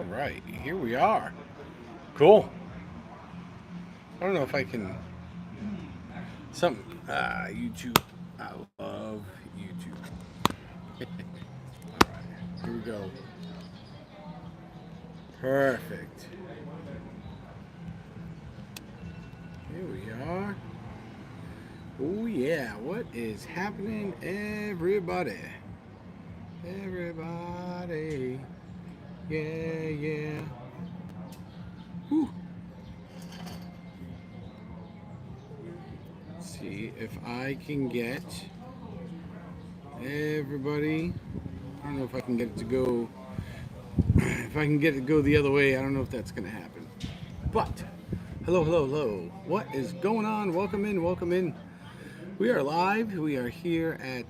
All right, here we are. Cool. I don't know if I can. Something. YouTube. I love YouTube. All right, here we go. Perfect. Here we are. Oh, yeah. What is happening, everybody? Everybody. Yeah, yeah. Whew. See if I can get everybody. I don't know if I can get it to go. If I can get it to go the other way, I don't know if that's going to happen. But, hello, hello, hello. What is going on? Welcome in, welcome in. We are live. We are here at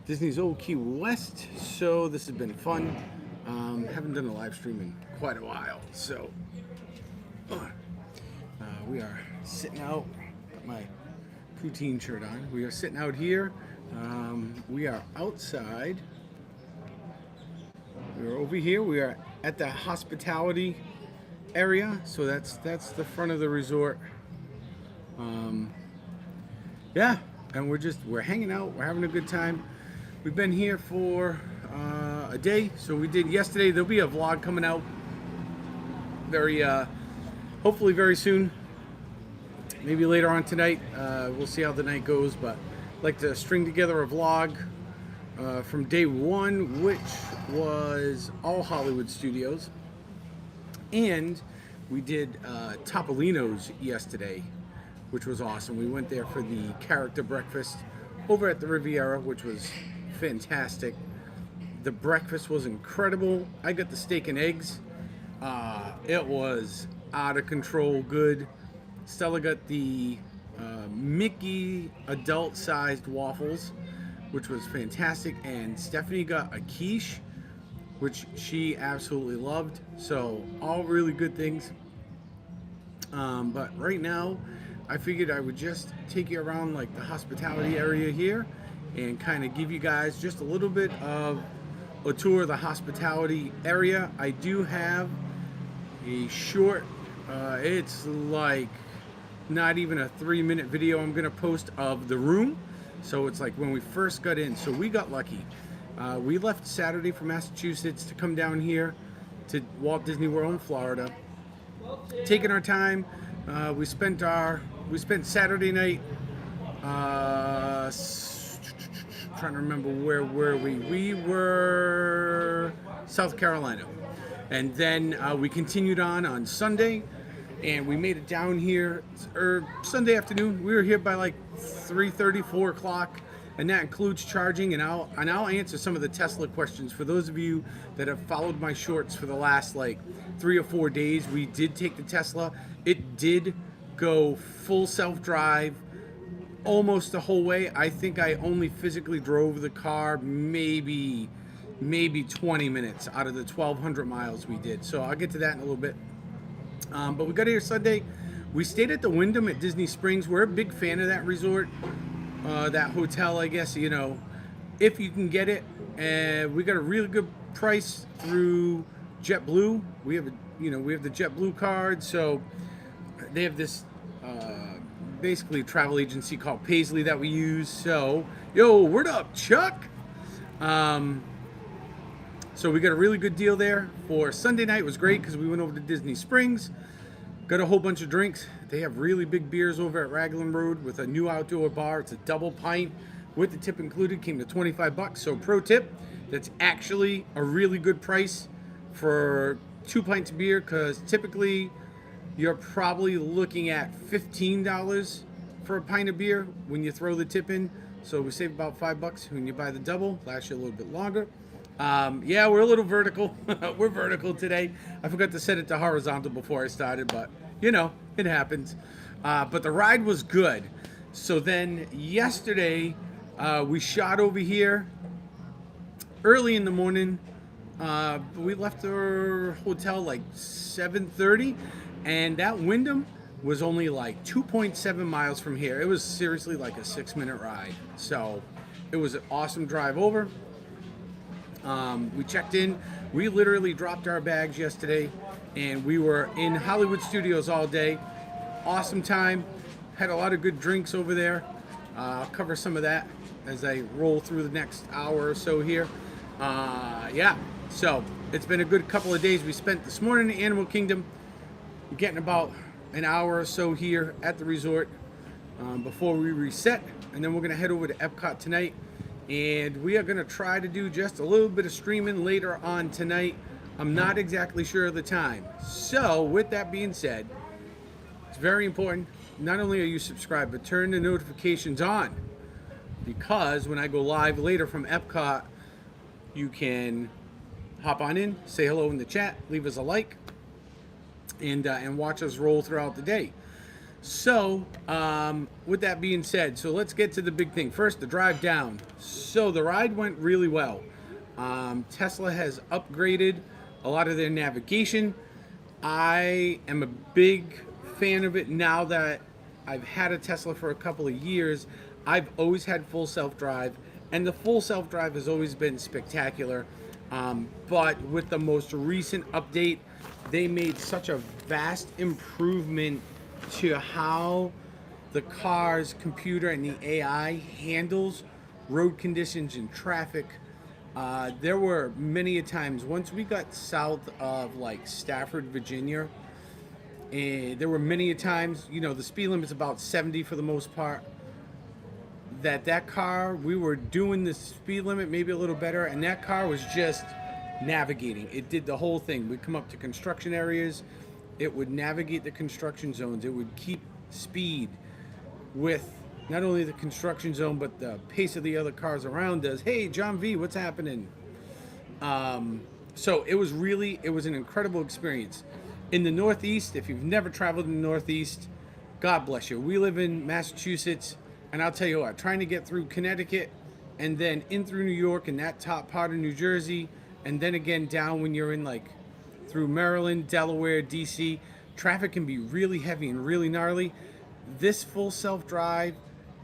Disney's Old Key West. So, this has been fun. Haven't done a live stream in quite a while. So, we are sitting out. Got my poutine shirt on. We are sitting out here. We are outside. We're over here. We are at the hospitality area. So that's the front of the resort. Yeah, and we're hanging out. We're having a good time. We've been here for a day. So we did yesterday. There'll be a vlog coming out very hopefully very soon. Maybe later on tonight. We'll see how the night goes, but I'd like to string together a vlog from day one, which was all Hollywood Studios. And we did Topolino's yesterday, which was awesome. We went there for the character breakfast over at the Riviera, which was fantastic. The breakfast was incredible. I got the steak and eggs. It was out of control good. Stella got the Mickey adult-sized waffles, which was fantastic, and Stephanie got a quiche, which she absolutely loved. So all really good things. But right now, I figured I would just take you around like the hospitality area here and kind of give you guys just a little bit of a tour of the hospitality area. I do have a short, it's like not even a 3-minute video I'm gonna post of the room. So it's like when we first got in. So we got lucky. We left Saturday from Massachusetts to come down here to Walt Disney World in Florida. Taking our time. We spent Saturday night. Trying to remember where were we? We were South Carolina, and then we continued on Sunday. And we made it down here Sunday afternoon. We were here by like 3:30, 4 o'clock, and that includes charging. And I'll answer some of the Tesla questions for those of you that have followed my shorts for the last like 3 or 4 days. We did take the Tesla. It did go full self-drive almost the whole way. I think I only physically drove the car maybe 20 minutes out of the 1,200 miles we did. So I'll get to that in a little bit. But we got here Sunday. We stayed at the Wyndham at Disney Springs. We're a big fan of that resort, that hotel, I guess, if you can get it. And we got a really good price through JetBlue. We have the JetBlue card. So they have this basically travel agency called Paisley that we use. So, yo, word up, Chuck. So we got a really good deal there for Sunday night. It was great because we went over to Disney Springs, got a whole bunch of drinks. They have really big beers over at Raglan Road with a new outdoor bar. It's a double pint with the tip included. Came to $25. So pro tip, that's actually a really good price for 2 pints of beer, because typically you're probably looking at $15 for a pint of beer when you throw the tip in. So we save about $5 when you buy the double. Lasts you a little bit longer. Yeah, we're a little vertical. We're vertical today. I forgot to set it to horizontal before I started, but it happens. But the ride was good. So then yesterday, we shot over here early in the morning. We left our hotel like 7:30, and that Wyndham was only like 2.7 miles from here. It was seriously like a 6-minute ride. So it was an awesome drive over. We checked in. We literally dropped our bags yesterday, and we were in Hollywood Studios all day. Awesome time. Had a lot of good drinks over there. I'll cover some of that as I roll through the next hour or so here. Yeah, so it's been a good couple of days. We spent this morning in Animal Kingdom, getting about an hour or so here at the resort before we reset, and then we're going to head over to Epcot tonight, and we are going to try to do just a little bit of streaming later on tonight. I'm not exactly sure of the time. So with that being said, it's very important, not only are you subscribed, but turn the notifications on, because when I go live later from Epcot, you can hop on in, say hello in the chat, leave us a like, and watch us roll throughout the day. So with that being said, so let's get to the big thing. First, the drive down. So the ride went really well. Tesla has upgraded a lot of their navigation. I am a big fan of it now that I've had a Tesla for a couple of years. I've always had full self-drive, and the full self-drive has always been spectacular. But with the most recent update, they made such a vast improvement to how the car's computer and the AI handles road conditions and traffic. There were many a times, once we got south of like Stafford, Virginia, and there were many a times, you know, the speed limit's about 70 for the most part, that car, we were doing the speed limit maybe a little better, and that car was just navigating. It did the whole thing. We'd come up to construction areas, it would navigate the construction zones, it would keep speed with not only the construction zone but the pace of the other cars around us. Hey, John V, what's happening? So it was an incredible experience. In the Northeast, if you've never traveled in the Northeast, God bless you. We live in Massachusetts, and I'll tell you what, trying to get through Connecticut and then in through New York and that top part of New Jersey, and then again down when you're in like through Maryland, Delaware, DC, traffic can be really heavy and really gnarly. This full self-drive,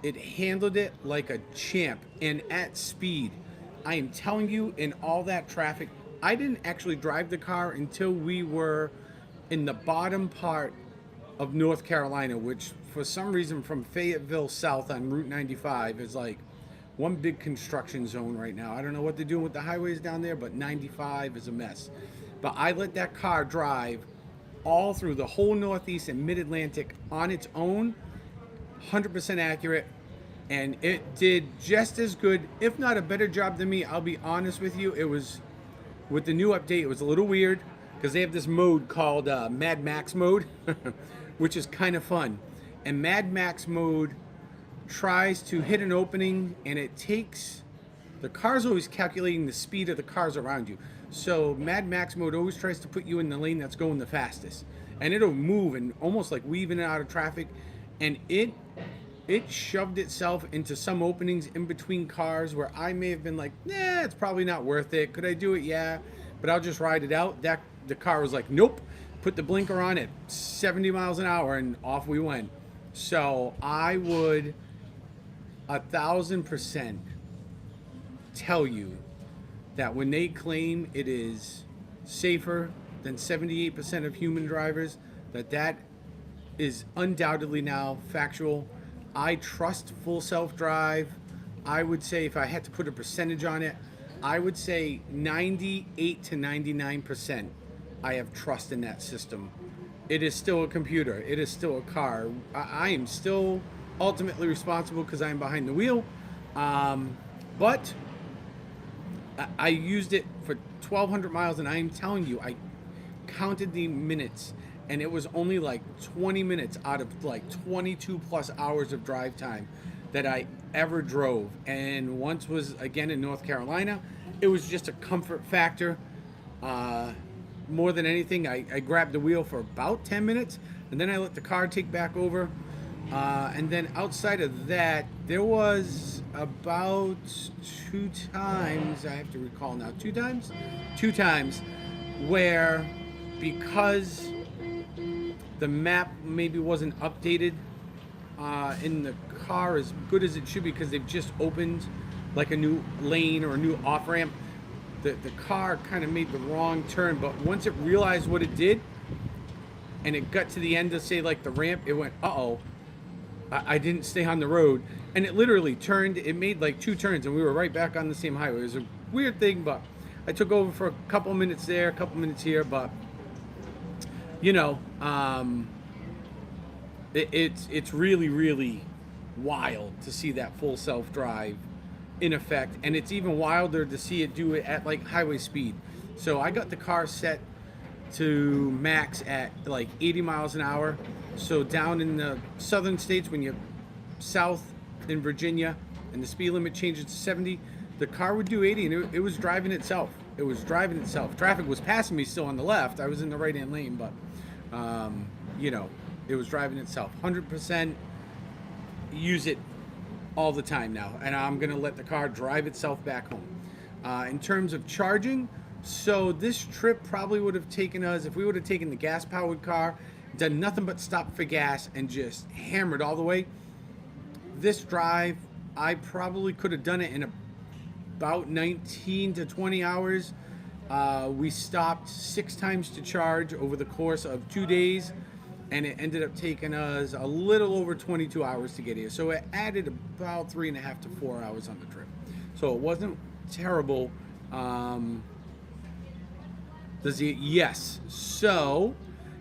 it handled it like a champ and at speed. I am telling you, in all that traffic, I didn't actually drive the car until we were in the bottom part of North Carolina, which for some reason from Fayetteville south on Route 95 is like one big construction zone right now. I don't know what they're doing with the highways down there, but 95 is a mess. But I let that car drive all through the whole Northeast and Mid-Atlantic on its own, 100% accurate, and it did just as good, if not a better job than me. I'll be honest with you, it was, with the new update, it was a little weird, because they have this mode called Mad Max mode, which is kind of fun. And Mad Max mode tries to hit an opening, and it takes, the car's always calculating the speed of the cars around you. So Mad Max mode always tries to put you in the lane that's going the fastest, and it'll move and almost like weave in and out of traffic, and it shoved itself into some openings in between cars where I may have been like, nah, it's probably not worth it. Could I do it? Yeah, but I'll just ride it out. The car was like, nope, put the blinker on at 70 miles an hour, and off we went. So I would 1,000% tell you that when they claim it is safer than 78% of human drivers, that is undoubtedly now factual. I trust full self-drive. I would say, if I had to put a percentage on it, I would say 98 to 99% I have trust in that system. It is still a computer. It is still a car. I am still ultimately responsible because I'm behind the wheel. But I used it for 1,200 miles, and I am telling you, I counted the minutes, and it was only like 20 minutes out of like 22 plus hours of drive time that I ever drove. And once was again in North Carolina. It was just a comfort factor. More than anything, I grabbed the wheel for about 10 minutes, and then I let the car take back over. And then outside of that, there was about 2 times, I have to recall now, 2 times? 2 times where, because the map maybe wasn't updated in the car as good as it should be, because they've just opened like a new lane or a new off-ramp, the car kind of made the wrong turn, but once it realized what it did, and it got to the end of, say, like the ramp, it went, uh-oh, I didn't stay on the road. And it literally turned, it made like 2 turns, and we were right back on the same highway. It was a weird thing, but I took over for a couple minutes there, a couple minutes here, but, you know, it's really, really wild to see that full self-drive in effect, and it's even wilder to see it do it at like highway speed. So I got the car set to max at like 80 miles an hour. So down in the southern states, when you're south in Virginia and the speed limit changes to 70, the car would do 80, and it was driving itself. It was driving itself. Traffic was passing me still on the left. I was in the right-hand lane, but you know, it was driving itself. 100% use it all the time now, and I'm gonna let the car drive itself back home. In terms of charging, so this trip probably would have taken us, if we would have taken the gas-powered car, done nothing but stop for gas and just hammered all the way. This drive, I probably could have done it in about 19 to 20 hours. We stopped 6 times to charge over the course of 2 days, and it ended up taking us a little over 22 hours to get here. So it added about 3.5 to 4 hours on the trip. So it wasn't terrible. Yes. So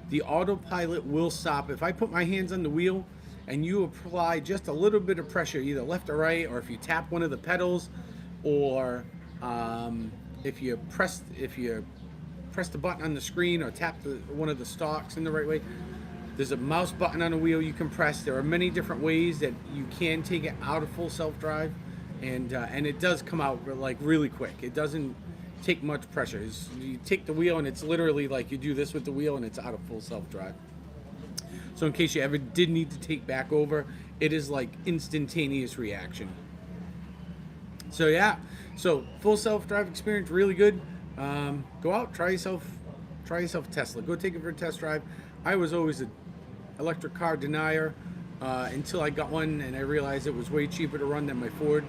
the autopilot will stop. If I put my hands on the wheel and you apply just a little bit of pressure, either left or right, or if you tap one of the pedals, or if you press the button on the screen or tap one of the stalks in the right way, there's a mouse button on the wheel you can press. There are many different ways that you can take it out of full self-drive, and it does come out like really quick. It doesn't take much pressure. You take the wheel and it's literally like you do this with the wheel and it's out of full self-drive. So in case you ever did need to take back over, it is like instantaneous reaction. So yeah, so full self-drive experience, really good. Go out, try yourself a Tesla. Go take it for a test drive. I was always an electric car denier until I got one and I realized it was way cheaper to run than my Ford.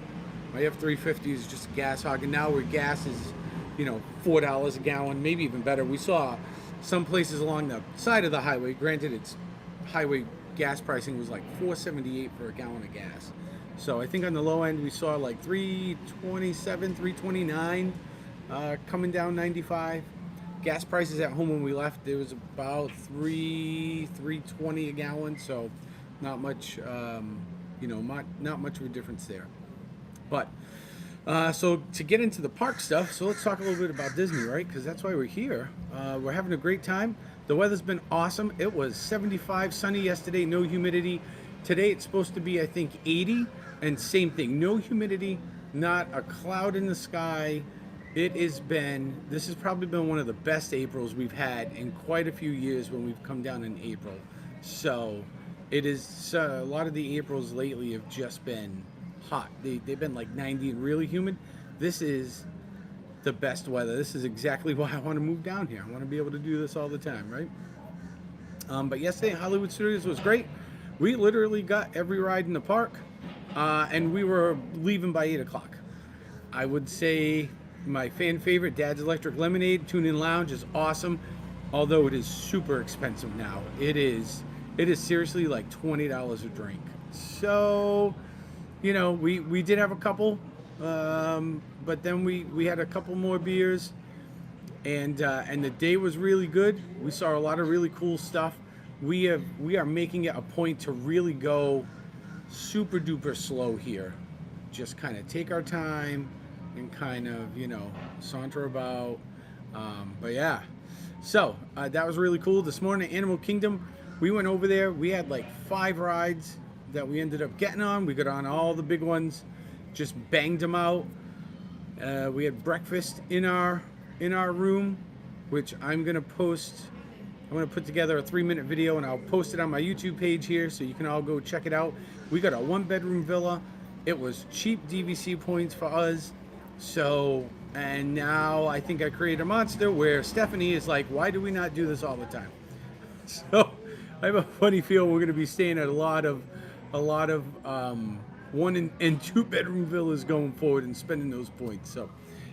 My F-350 is just a gas hog, and now where gas is, you know, $4 a gallon, maybe even better. We saw some places along the side of the highway, granted its highway gas pricing was like $4.78 for a gallon of gas. So I think on the low end we saw like $3.27, $3.29 coming down 95. Gas prices at home when we left, it was about $3.20 a gallon, so not much, you know, not much of a difference there. But so to get into the park stuff, so let's talk a little bit about Disney, right? Because that's why we're here. We're having a great time. The weather's been awesome. It was 75, sunny yesterday, no humidity. Today it's supposed to be, I think, 80, and same thing, no humidity, not a cloud in the sky. This has probably been one of the best Aprils we've had in quite a few years when we've come down in April. So it is, a lot of the Aprils lately have just been hot. They've been like 90 and really humid. This is the best weather. This is exactly why I want to move down here. I want to be able to do this all the time, right? But yesterday Hollywood Studios was great. We literally got every ride in the park, and we were leaving by 8 o'clock. I would say my fan favorite, Dad's Electric Lemonade, Tune-In Lounge, is awesome, although it is super expensive now. It is seriously like $20 a drink. So, you know, we did have a couple, but then we had a couple more beers, and the day was really good. We saw a lot of really cool stuff. We are making it a point to really go super duper slow here. Just kind of take our time and kind of, you know, saunter about. But yeah, so that was really cool. This morning at Animal Kingdom, we went over there. We had like 5 rides that we ended up getting on. We got on all the big ones, just banged them out. We had breakfast in our room, which I'm gonna put together a 3-minute video and I'll post it on my YouTube page here so you can all go check it out. We got a 1-bedroom villa. It was cheap DVC points for us. So, and now I think I created a monster where Stephanie is like, why do we not do this all the time? So I have a funny feel we're gonna be staying at a lot of 1 and 2 bedroom villas going forward and spending those points. So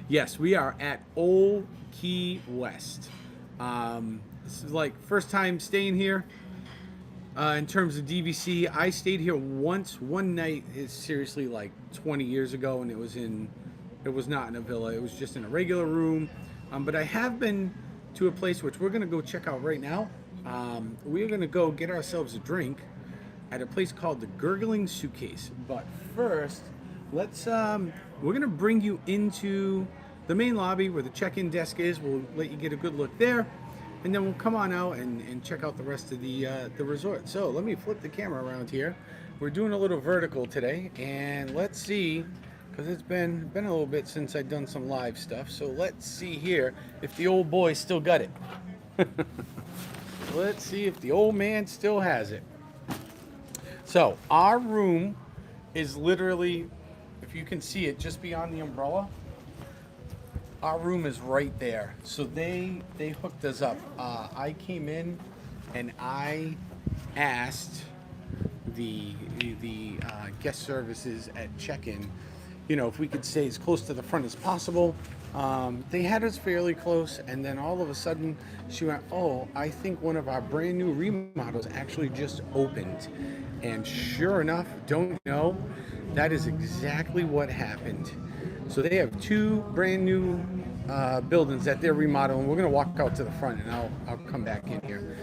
Yes, we are at Old Key West. This is like first time staying here. In terms of DVC, I stayed here once, one night. It's seriously like 20 years ago, and it was not in a villa. It was just in a regular room. But I have been to a place which we're gonna go check out right now. We're gonna go get ourselves a drink at a place called the Gurgling Suitcase. But first, we're gonna bring you into the main lobby where the check-in desk is. We'll let you get a good look there, and then we'll come on out and check out the rest of the resort. So let me flip the camera around here. We're doing a little vertical today, and let's see, because it's been a little bit since I've done some live stuff. So let's see here if the old boy still got it. Let's see if the old man still has it. So our room is literally, if you can see it, just beyond the umbrella. Our room is right there. So they hooked us up. I came in and I asked the guest services at check-in, you know, if we could stay as close to the front as possible. They had us fairly close, and then all of a sudden she went, "Oh, I think one of our brand new remodels actually just opened." And sure enough, don't you know, that is exactly what happened. So they have two brand new buildings that they're remodeling. We're gonna walk out to the front, and I'll come back in here.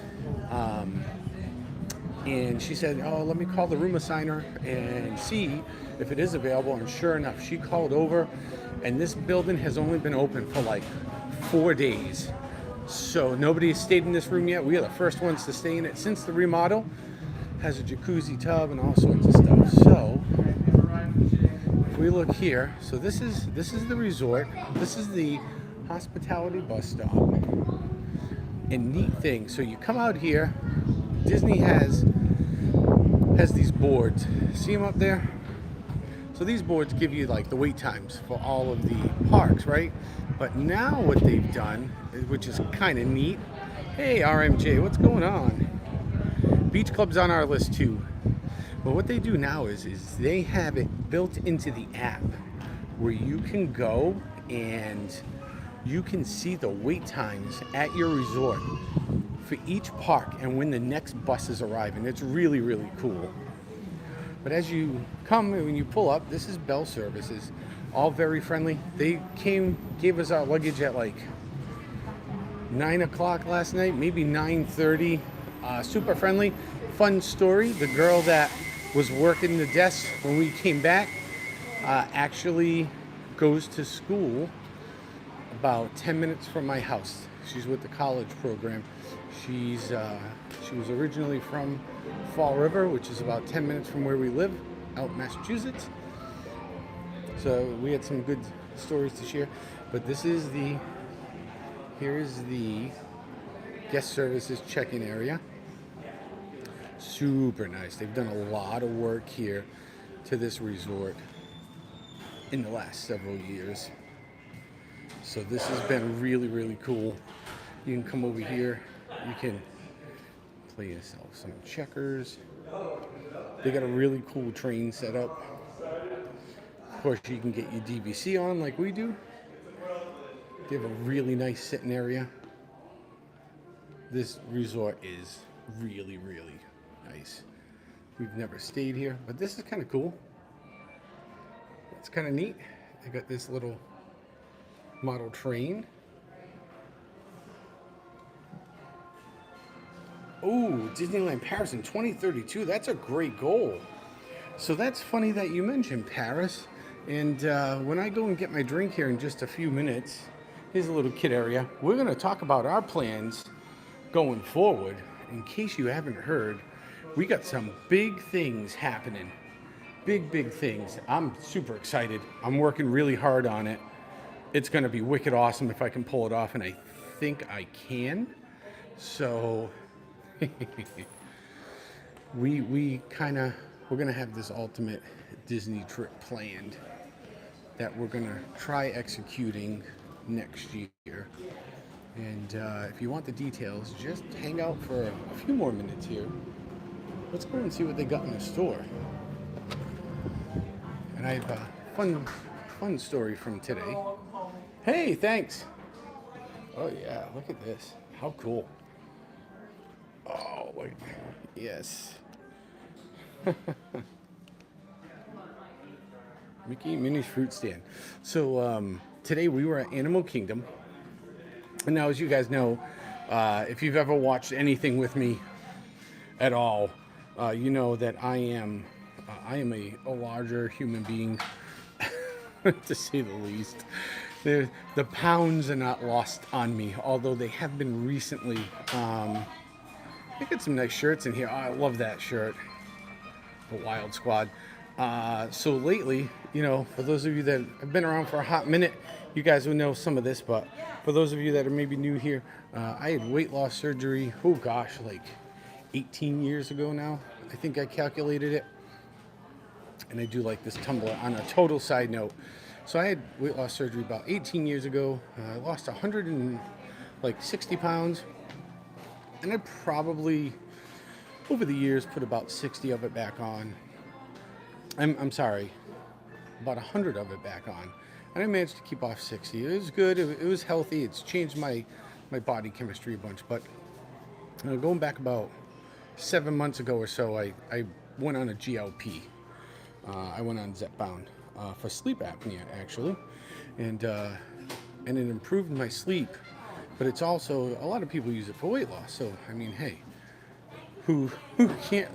And she said, "Oh, let me call the room assigner and see if it is available." And sure enough, she called over, and this building has only been open for like 4 days. So nobody has stayed in this room yet. We are the first ones to stay in it since the remodel. Has a jacuzzi tub and all sorts of stuff. So if we look here, so this is the resort. This is the hospitality bus stop. And neat thing, so you come out here, Disney has these boards. See them up there? So these boards give you like the wait times for all of the parks, right? But now what they've done, which is kind of neat. Hey RMJ, what's going on? Beach Club's on our list too. But what they do now is they have it built into the app where you can go and you can see the wait times at your resort for each park and when the next bus is arriving. It's really, really cool. But as you come, when you pull up, this is Bell Services. All very friendly. They gave us our luggage at like 9 o'clock last night, maybe 9:30. Super friendly. Fun story, the girl that was working the desk when we came back actually goes to school about 10 minutes from my house. She's with the college program. She was originally from Fall River, which is about 10 minutes from where we live, out in Massachusetts. So we had some good stories to share. But here is the guest services check-in area. Super nice. They've done a lot of work here to this resort in the last several years. So this has been really, really cool. You can come over here. You can play yourself some checkers. They got a really cool train set up. Of course, you can get your DVC on like we do. They have a really nice sitting area. This resort is really, really nice. We've never stayed here, but this is kind of cool. It's kind of neat. They got this little model train. Oh, Disneyland Paris in 2032. That's a great goal. So that's funny that you mentioned Paris. And when I go and get my drink here in just a few minutes, here's a little kid area. We're going to talk about our plans going forward. In case you haven't heard, we got some big things happening. Big things. I'm super excited. I'm working really hard on it. It's going to be wicked awesome if I can pull it off, and I think I can. So we're going to have this ultimate Disney trip planned that we're going to try executing next year. And if you want the details, just hang out for a few more minutes here. Let's go and see what they got in the store. And I have a fun story from today. Hey, thanks. Oh yeah, look at this. How cool. Oh, wait. Yes. Mickey and Minnie's fruit stand. So today we were at Animal Kingdom, and now as you guys know, if you've ever watched anything with me at all, you know that I am a larger human being, to say the least. The pounds are not lost on me, although they have been recently. I got some nice shirts in here. Oh, I love that shirt, the Wild Squad. So lately, for those of you that have been around for a hot minute, you guys will know some of this, but for those of you that are maybe new here, I had weight loss surgery, oh gosh, like 18 years ago now. I think I calculated it. And I do like this tumbler on a total side note. So I had weight loss surgery about 18 years ago. I lost 160 pounds. And I probably, over the years, put about 60 of it back on. I'm sorry, about 100 of it back on. And I managed to keep off 60. It was good. It was healthy. It's changed my body chemistry a bunch. But going back about 7 months ago or so, I went on a GLP. I went on Zepbound for sleep apnea, actually. And it improved my sleep. But it's also, a lot of people use it for weight loss. So, I mean, hey, who can't,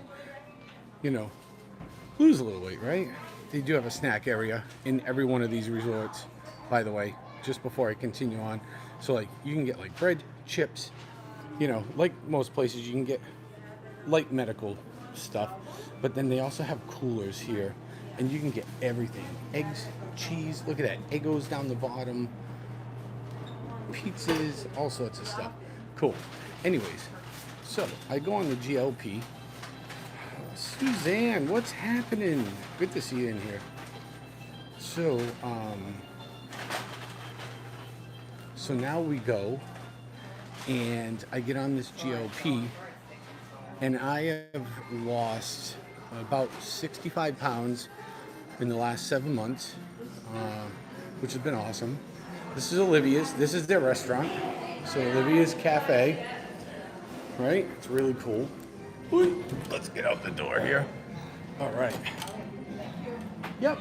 lose a little weight, right? They do have a snack area in every one of these resorts, by the way, just before I continue on. So, like, you can get, like, bread, chips, like most places, you can get light medical stuff. But then they also have coolers here, and you can get everything. Eggs, cheese, look at that. Eggos down the bottom. Pizzas, all sorts of stuff. Cool. Anyways, so I go on the GLP. Suzanne, what's happening? Good to see you in here. So now we go, and I get on this GLP, and I have lost about 65 pounds in the last 7 months, which has been awesome. This is Olivia's. This is their restaurant. So Olivia's Cafe, right? It's really cool. Let's get out the door here. All right. Yep.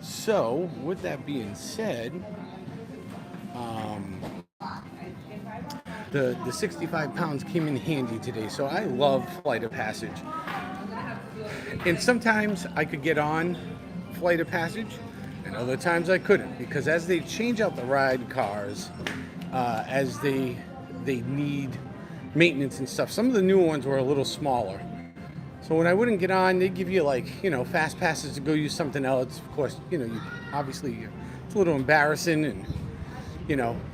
So with that being said, the 65 pounds came in handy today. So I love Flight of Passage. And sometimes I could get on Flight of Passage, and other times I couldn't, because as they change out the ride cars, as they need maintenance and stuff, some of the newer ones were a little smaller. So when I wouldn't get on, they'd give you fast passes to go use something else. Of course, obviously it's a little embarrassing and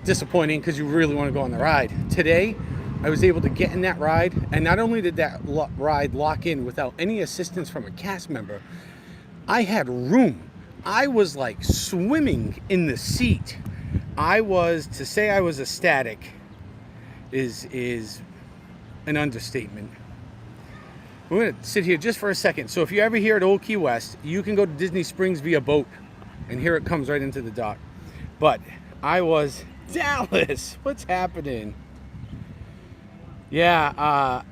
disappointing because you really want to go on the ride. Today, I was able to get in that ride, and not only did that ride lock in without any assistance from a cast member, I had room. I was like swimming in the seat. To say I was ecstatic is an understatement. We're going to sit here just for a second. So if you're ever here at Old Key West, you can go to Disney Springs via boat, and here it comes right into the dock. But I was, Dallas, what's happening? Yeah,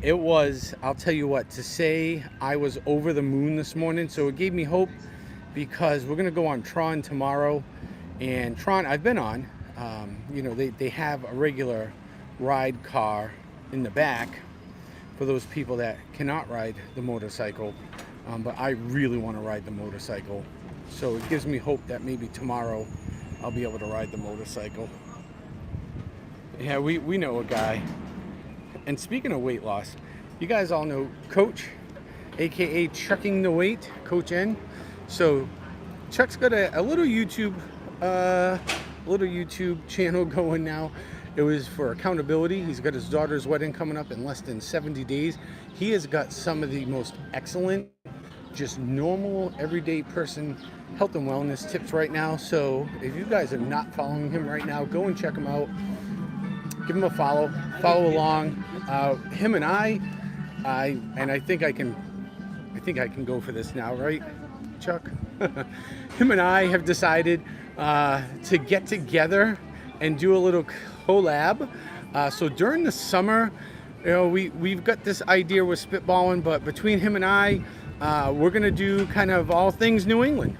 it was, I'll tell you what, to say I was over the moon this morning. So it gave me hope, because we're going to go on Tron tomorrow. And Tron, I've been on, they have a regular ride car in the back for those people that cannot ride the motorcycle. But I really want to ride the motorcycle. So it gives me hope that maybe tomorrow I'll be able to ride the motorcycle. Yeah, we know a guy. And speaking of weight loss, you guys all know Coach, aka Chucking the Weight, Coach N. So Chuck's got a little YouTube channel going now. It was for accountability. He's got his daughter's wedding coming up in less than 70 days. He has got some of the most excellent, just normal, everyday person health and wellness tips right now. So if you guys are not following him right now, go and check him out. Give him a follow along. Him and I think I can go for this now, right? Chuck. Him and I have decided to get together and do a little collab. So during the summer, you know, we've got this idea we're spitballing, but between him and I, we're gonna do kind of all things New England.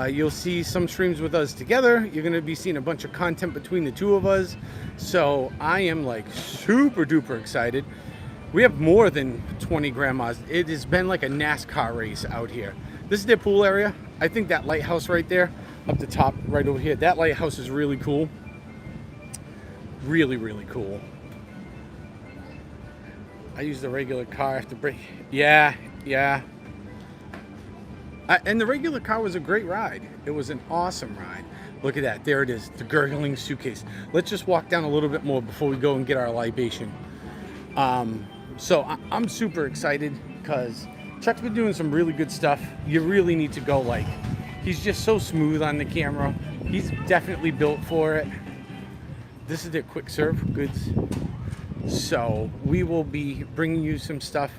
You'll see some streams with us together. You're gonna be seeing a bunch of content between the two of us. So I am like super duper excited. We have more than 20 grandmas. It has been like a NASCAR race out here. This is their pool area. I think that lighthouse right there, up the top, right over here, that lighthouse is really cool. Really, really cool. I used the regular car after break. Yeah. And the regular car was a great ride. It was an awesome ride. Look at that. There it is, the gurgling suitcase. Let's just walk down a little bit more before we go and get our libation. So I'm super excited because Chuck's been doing some really good stuff. You really need to go. Like, he's just so smooth on the camera. He's definitely built for it. This is their quick serve goods. So we will be bringing you some stuff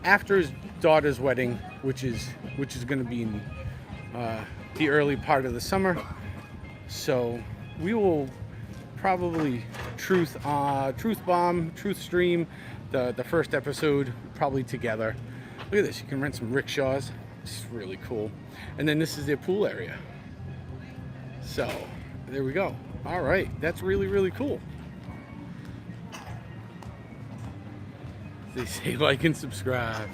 after his daughter's wedding, which is going to be in the early part of the summer. So we will probably truth stream the first episode probably together. Look at this, you can rent some rickshaws. It's really cool. And then this is their pool area. So there we go. All right, that's really, really cool. They say like and subscribe.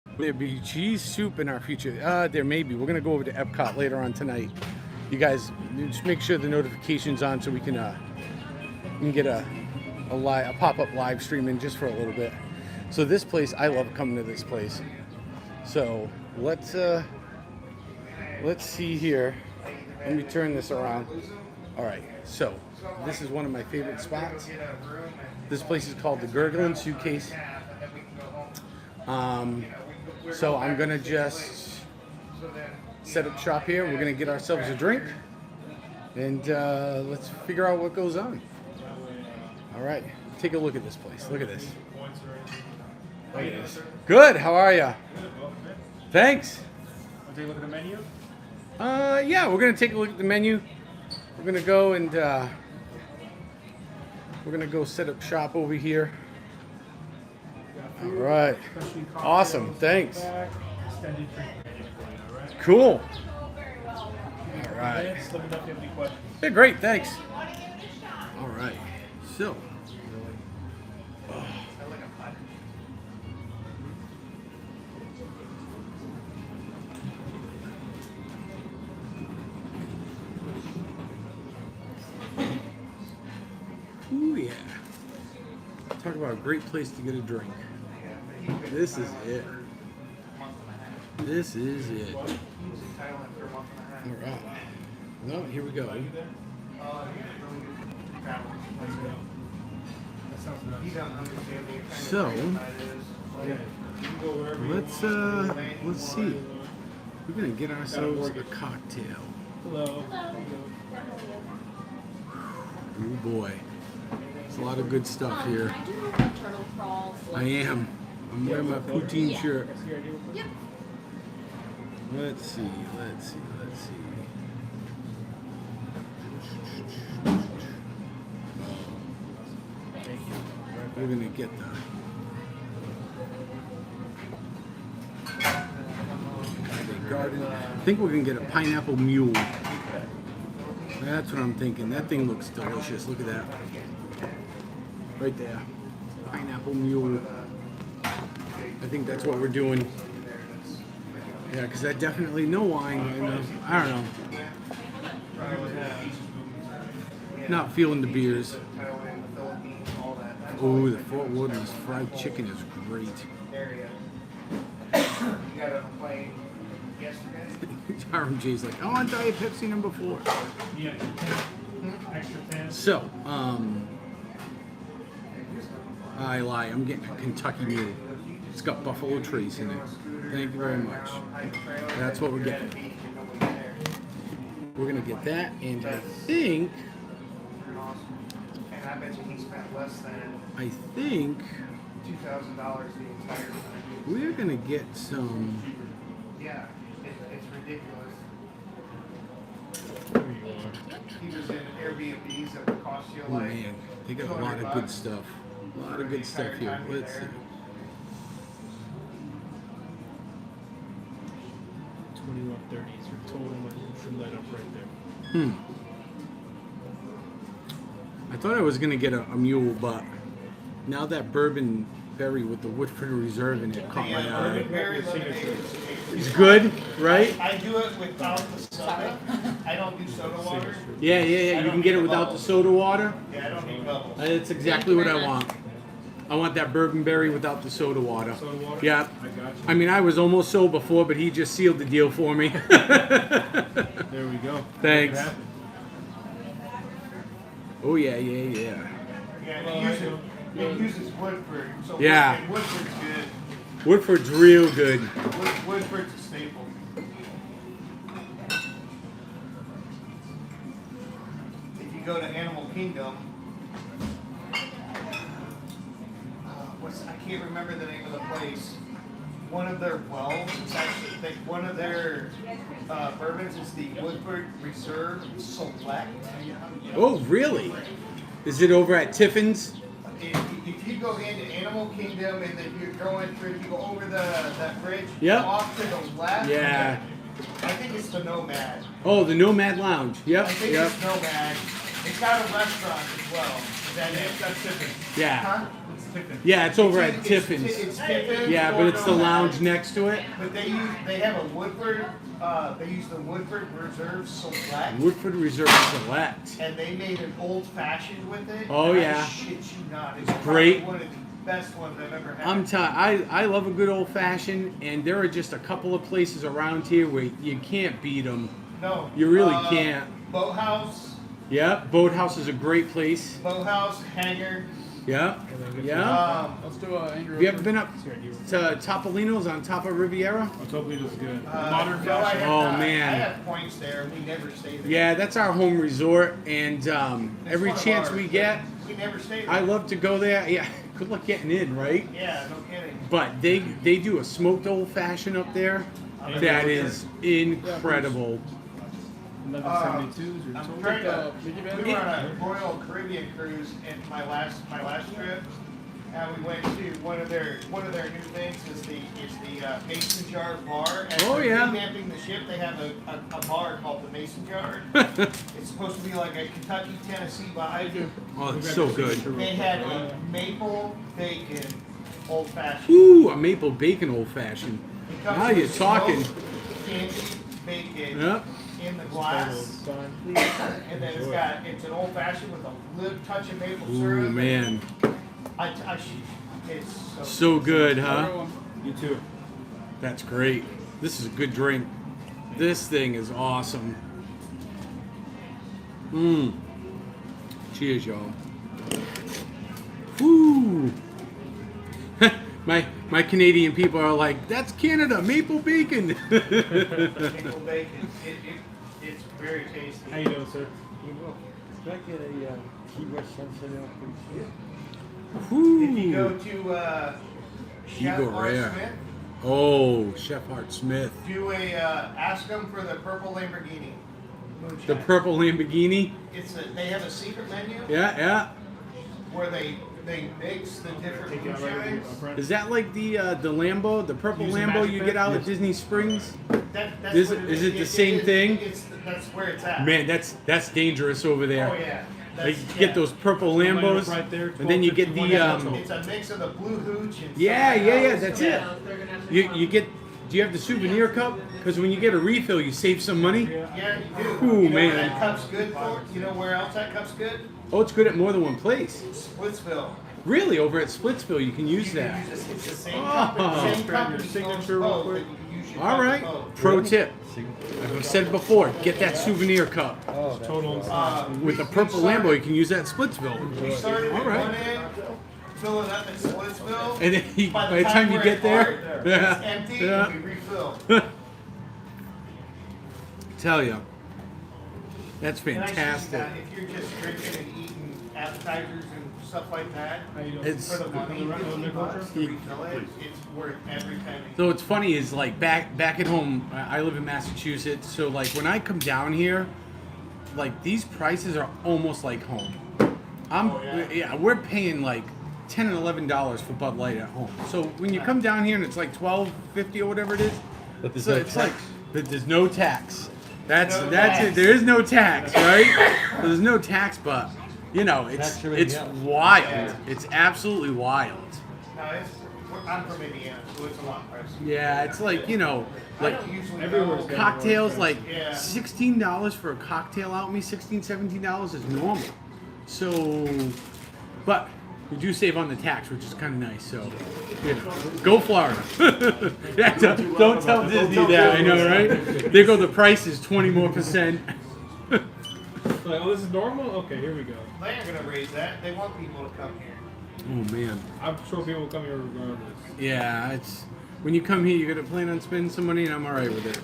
Will there be cheese soup in our future? There may be. We're gonna go over to Epcot later on tonight. You guys just make sure the notification's on so we can get a pop-up live stream in just for a little bit. So this place, I love coming to this place. So let's see here. Let me turn this around. All right, so this is one of my favorite spots. This place is called the Gurgling Suitcase. So I'm gonna just set up shop here. We're gonna get ourselves a drink, and let's figure out what goes on. All right, take a look at this place. Look at this. Look at this. Good. How are you? Thanks. Want to take a look at the menu? Yeah, we're gonna take a look at the menu. We're gonna go and we're gonna go set up shop over here. All right. Awesome. Thanks. Cool. All right. Yeah, great. Thanks. All right. So. Ooh, yeah. Talk about a great place to get a drink. This is it. This is it. All right. Well, here we go. So, let's see. We're gonna get ourselves a cocktail. Hello. Oh boy. There's a lot of good stuff here. I am. I'm wearing my poutine shirt. Yep. Let's see. We're gonna get the garden. I think we're gonna get a pineapple mule. That's what I'm thinking. That thing looks delicious. Look at that. Right there. Pineapple mule. I think that's what we're doing. Yeah, because I definitely know wine. I don't know. Not feeling the beers. Oh, the Fort Wilderness fried chicken is great. RMJ's like, I want Diet Pepsi number 4. So, I lie. I'm getting a Kentucky Mule. It's got Buffalo Trace in it. Thank you very much. That's what we're getting. We're gonna get that, and I think $2,000 the entire time. We're gonna get some ridiculous. There you are. He was in Airbnbs that would cost you Oh like man, they got a lot 200 of good bucks stuff. A lot for of the good stuff entire here. time you're Let's see. there. 2130 is your total money. You should let up right there. I thought I was gonna get a mule, but now that bourbon berry with the Woodford Reserve in it caught my eye. Very lemonade. It's good, right? I do it without the soda. I don't do soda water. Yeah, yeah, yeah. You can get it without the soda water. Yeah, I don't need bubbles. That's exactly what I want. I want that bourbon berry without the soda water. Soda water? Yeah. I got you. I mean, I was almost sold before, but he just sealed the deal for me. There we go. Thanks. Make it happen. Oh yeah, yeah, yeah. Yeah, it uses Woodford. So Yeah. Woodford's good. Woodford's real good. Woodford's a staple. If you go to Animal Kingdom, I can't remember the name of the place. One of their wells, it's actually one of their bourbons is the Woodford Reserve Select. Oh really? Is it over at Tiffin's? If you go into Animal Kingdom and then you're going through, if you go over that bridge, Yep. off to the left. Yeah. I think it's the Nomad. Oh, the Nomad Lounge. Yep, I think yep. it's Nomad. It's got a restaurant as well. Is that it? That's Tiffin. Yeah. Huh? It's Tiffin. Yeah, it's over at It's Tiffin's. It's Tiffin's. Yeah, or but it's the Nomad. lounge next to it. But they have a Woodford. They use the Woodford Reserve Select. Woodford Reserve Select. And they made an old fashioned with it. Oh, and yeah. I shit you not. It's great. probably one of the best ones I've ever had. I love a good old fashioned, and there are just a couple of places around here where you can't beat them. No. You really can't. Boathouse. Yep, Boathouse is a great place. Boathouse, Hangar. Yep, yeah. Um, Have you ever been up to Topolino's on top of Riviera? Oh, Topolino's good. uh, Modern no, I fashion. have Oh, not. man. I have points there. We never stay there. Yeah, that's our home resort, and It's every one of chance ours, we but get, we never stay there. I love to go there. Yeah, good luck getting in, right? Yeah, no kidding. But they do a smoked old fashioned up there that is incredible. 1172s or I'm something. trying to. We were on a Royal Caribbean cruise in my last trip, and we went to one of their new things is the Mason Jar Bar. And Oh, they're yeah. revamping the ship. They have a bar called the Mason Jar. It's supposed to be like a Kentucky Tennessee vibe. Oh, it's so good. They had a maple bacon old fashioned. Ooh, a maple bacon old fashioned. Now you're talking. Candy bacon Yep. in the glass. And then it's an old fashioned with a little touch of maple Ooh, syrup. man. It's So good, huh? You too. That's great. This is a good drink. This thing is awesome. Mmm. Cheers, y'all. Woo! my Canadian people are like, that's Canada, maple bacon. maple bacon. It's very tasty. How you doing, sir? Can I get a Key West Sunset please? If you go Woo! to Chef Eagle Art Rare. Smith, Oh, Chef Art Smith. do a ask them for the purple Lamborghini. The moonshine. purple Lamborghini. They have a secret menu Yeah, yeah. where they mix the different Take it out right moonshines. up front. Is that like the Lambo, the purple Use the Lambo Magic you Pen? get out at Yes. Disney Springs? That's Is what it- is it the same thing? That's where it's at. Man, that's dangerous over there. Oh yeah. Like, That's, you get those purple Line up Lambos, right there, and then you get 12, the 51, It's a mix of the blue hooch and yeah, something yeah, yeah. else. That's it. You get. Do you have the souvenir cup? Because when you get a refill, you save some money. Yeah, you do. Ooh, you know man. where that cup's good for? You know where else that cup's good? Oh, it's good at more than one place. Splitsville. Really, over at Splitsville, you can use You can that. use it's the same Oh. company. Same Grab your company signature owns real both, quick. but you can use your All cup right. both. Pro tip. I've said it before. Get that souvenir cup Oh, that's Total with the purple Lambo. You can use that at Splitsville. We started All at right. one end, filling up at Splitsville. And then by the time you we're get at there, Bart, yeah, it's empty yeah. and we refill. Tell you, that's And I should do fantastic. that if you're just drinking and eating appetizers and stuff like that. How you doing? It's- For the money, Right, $15 Culture? to refill it, it's worth every penny. So what's funny is like back at home, I live in Massachusetts. So like when I come down here, like these prices are almost like home. Yeah. We're paying like $10 and $11 for Bud Light at home. So when you come down here and it's like $12.50 or whatever it is, But there's so no it's tax. like but there's no tax. That's No that's tax. it. There is no tax, right? There's no tax, but you know it's Tax everything it's else. wild. Yeah. It's absolutely wild. No, I'm from Indiana, so it's a lot pricier. Yeah, it's like you know I like. don't usually Everywhere's go. got- Cocktails like Yeah. $16 for a cocktail out me, $16-17 is normal. So, but we do save on the tax, which is kind of nice. So, you know, go Florida. Yeah, don't tell Disney that. I know, right? They go. The price is 20% more. Like, oh, this is normal? Okay, here we go. They aren't gonna raise that. They want people to come here. Oh man. I'm sure people will come here regardless. Yeah, it's when you come here, you're gonna plan on spending some money, and I'm all right with it.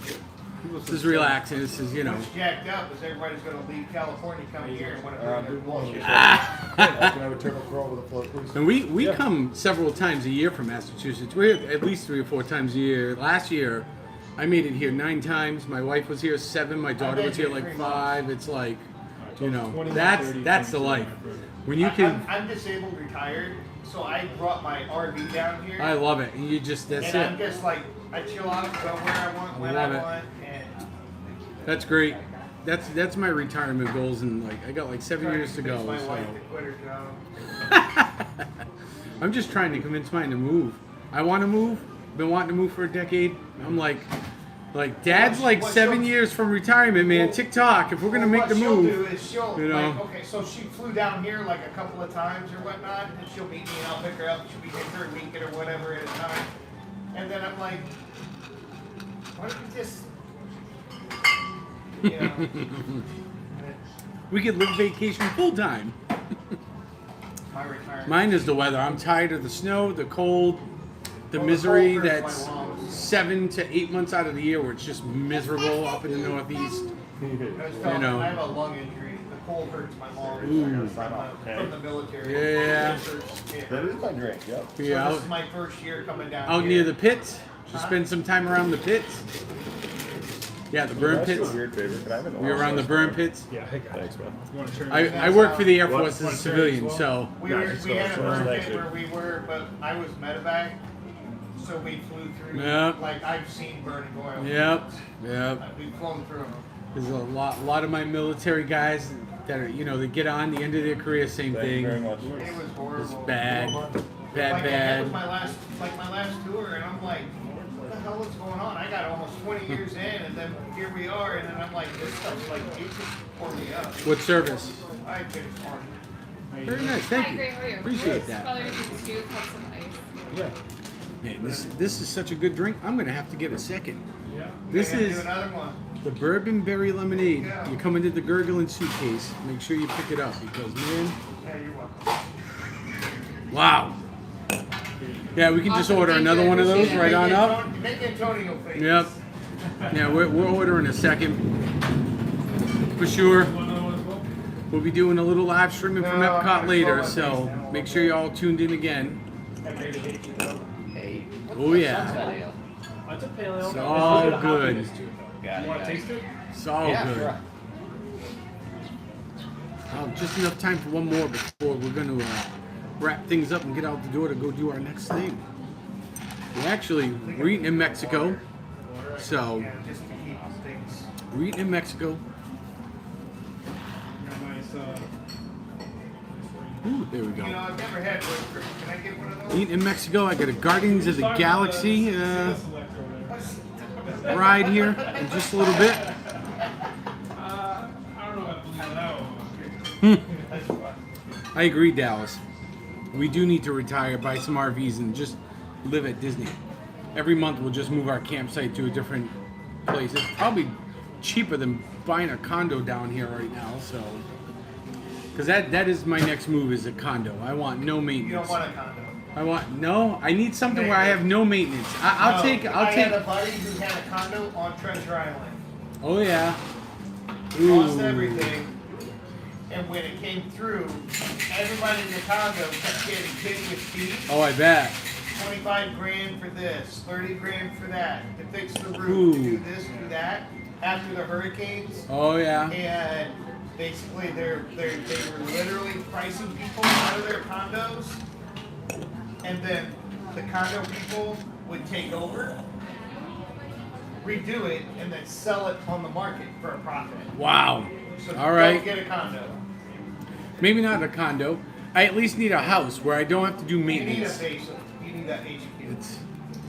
People This is relaxing. This is you know. What's jacked up is everybody's gonna leave California, come here, and want to bring their bullshit. I can have a turtle crawl with a float, please. And we come several times a year from Massachusetts. We're here at least 3 or 4 times a year. Last year, I made it here 9 times. My wife was here 7. My daughter was here like 5. It's like, you know, 20, that's 30, the 22, life. whatever. When you can, I'm disabled, retired, so I brought my RV down here. I love it. And you just that's and I'm it. just like, I chill out, go where I want, when love I it. want, and That's great. That's my retirement goals, and like I got like 7 years to go. My So. wife to quit her job. I'm just trying to convince mine to move. I want to move. Been wanting to move for a decade. I'm like Dad's like What 7 she'll- years from retirement, man. Well, TikTok. If we're gonna Well, make what the she'll move, do is she'll, you like, know. okay, so she flew down here like a couple of times or whatnot, and she'll meet me and I'll pick her up. She'll be here for a weekend or whatever at a time. And then I'm like, why don't you just, you know, we could live vacation full time. my retirement. Mine is the weather. I'm tired of the snow, the cold, the Well, the misery cold hurts that's my lungs. 7 to 8 months out of the year where it's just miserable up in the Northeast. You know. I have a lung injury. The cold hurts my lungs Ooh. from the military. Yeah. It hurts, yeah. That is my drink, yep. So Yeah, this is my first year coming down out here. near the pits. Just spend some time around the pits. Yeah, the burn That's pits. a weird favor. Can I have an We're around the burn pits. Yeah, hey guys. Thanks, man. You want to turn I work for the Air What? Force as a civilian, so We, Yeah, were, it's we had a so burn nice. pit where we were, but I was medevac, so we flew through. Yep. Like I've seen burning oil. yep. We've flown through them. There's a lot of my military guys that are, they get on the end of their career, same Thank thing. you very much. It was horrible. It's bad, That bad. was my last tour, and I'm like, what the hell is going on? I got almost 20 years in, and then here we are, and then I'm like, this stuff's like, it just tore me up. What service? I finished Army. Very nice, thank Hi, you. great. How are you? Appreciate that. Probably just do have some ice. Yeah. Man, this is such a good drink. I'm gonna have to get a second. Yeah. This We're gonna is do another one. the bourbon berry lemonade. Yeah. You come into the gurgling suitcase. Make sure you pick it up because man, Yeah, you're welcome. wow. Yeah, we can just Awesome, order thank another you, I one of those appreciate right it. on up. Make Antonio face. Yep. Yeah, we're ordering a second for sure. Want another one as well? We'll be doing a little live streaming from No, I'm Epcot gonna later, throw my so face down. make sure you're all tuned in again. I made it hit you though. Oh yeah, That's a pale ale. It's all There's a bit of good. hoppiness to it, though. You want to taste it? it's all good. Just enough time for one more before we're going to wrap things up and get out the door to go do our next thing. We're eating in Mexico, so Yeah, just to keep things. we're eating in Mexico. Got a nice, Ooh, there we You know, go. I've never had one. Can I get one of those? Eating in Mexico. I got a Guardians of the Galaxy Single select or whatever. ride here in just a little bit. I don't know if I believe that one. I agree, Dallas. We do need to retire, buy some RVs, and just live at Disney. Every month we'll just move our campsite to a different place. It's probably cheaper than buying a condo down here right now. So, because that is my next move is a condo. I want no You maintenance. don't want a condo. I need something where I have no maintenance. I'll No, take. I had a buddy who had a condo on Treasure Island. Oh yeah. Lost everything. And when it came through, everybody in the condo kept getting hit with fees. Oh, I bet. 25 grand for this, 30 grand for that, to fix the roof, Ooh. to do this, do that, after the hurricanes. Oh yeah. And basically they were literally pricing people out of their condos. And then the condo people would take over, redo it, and then sell it on the market for a profit. Wow. So All right. don't get a condo. Maybe not a condo. I at least need a house where I don't have to do You need a maintenance. base. You need that HQ. It's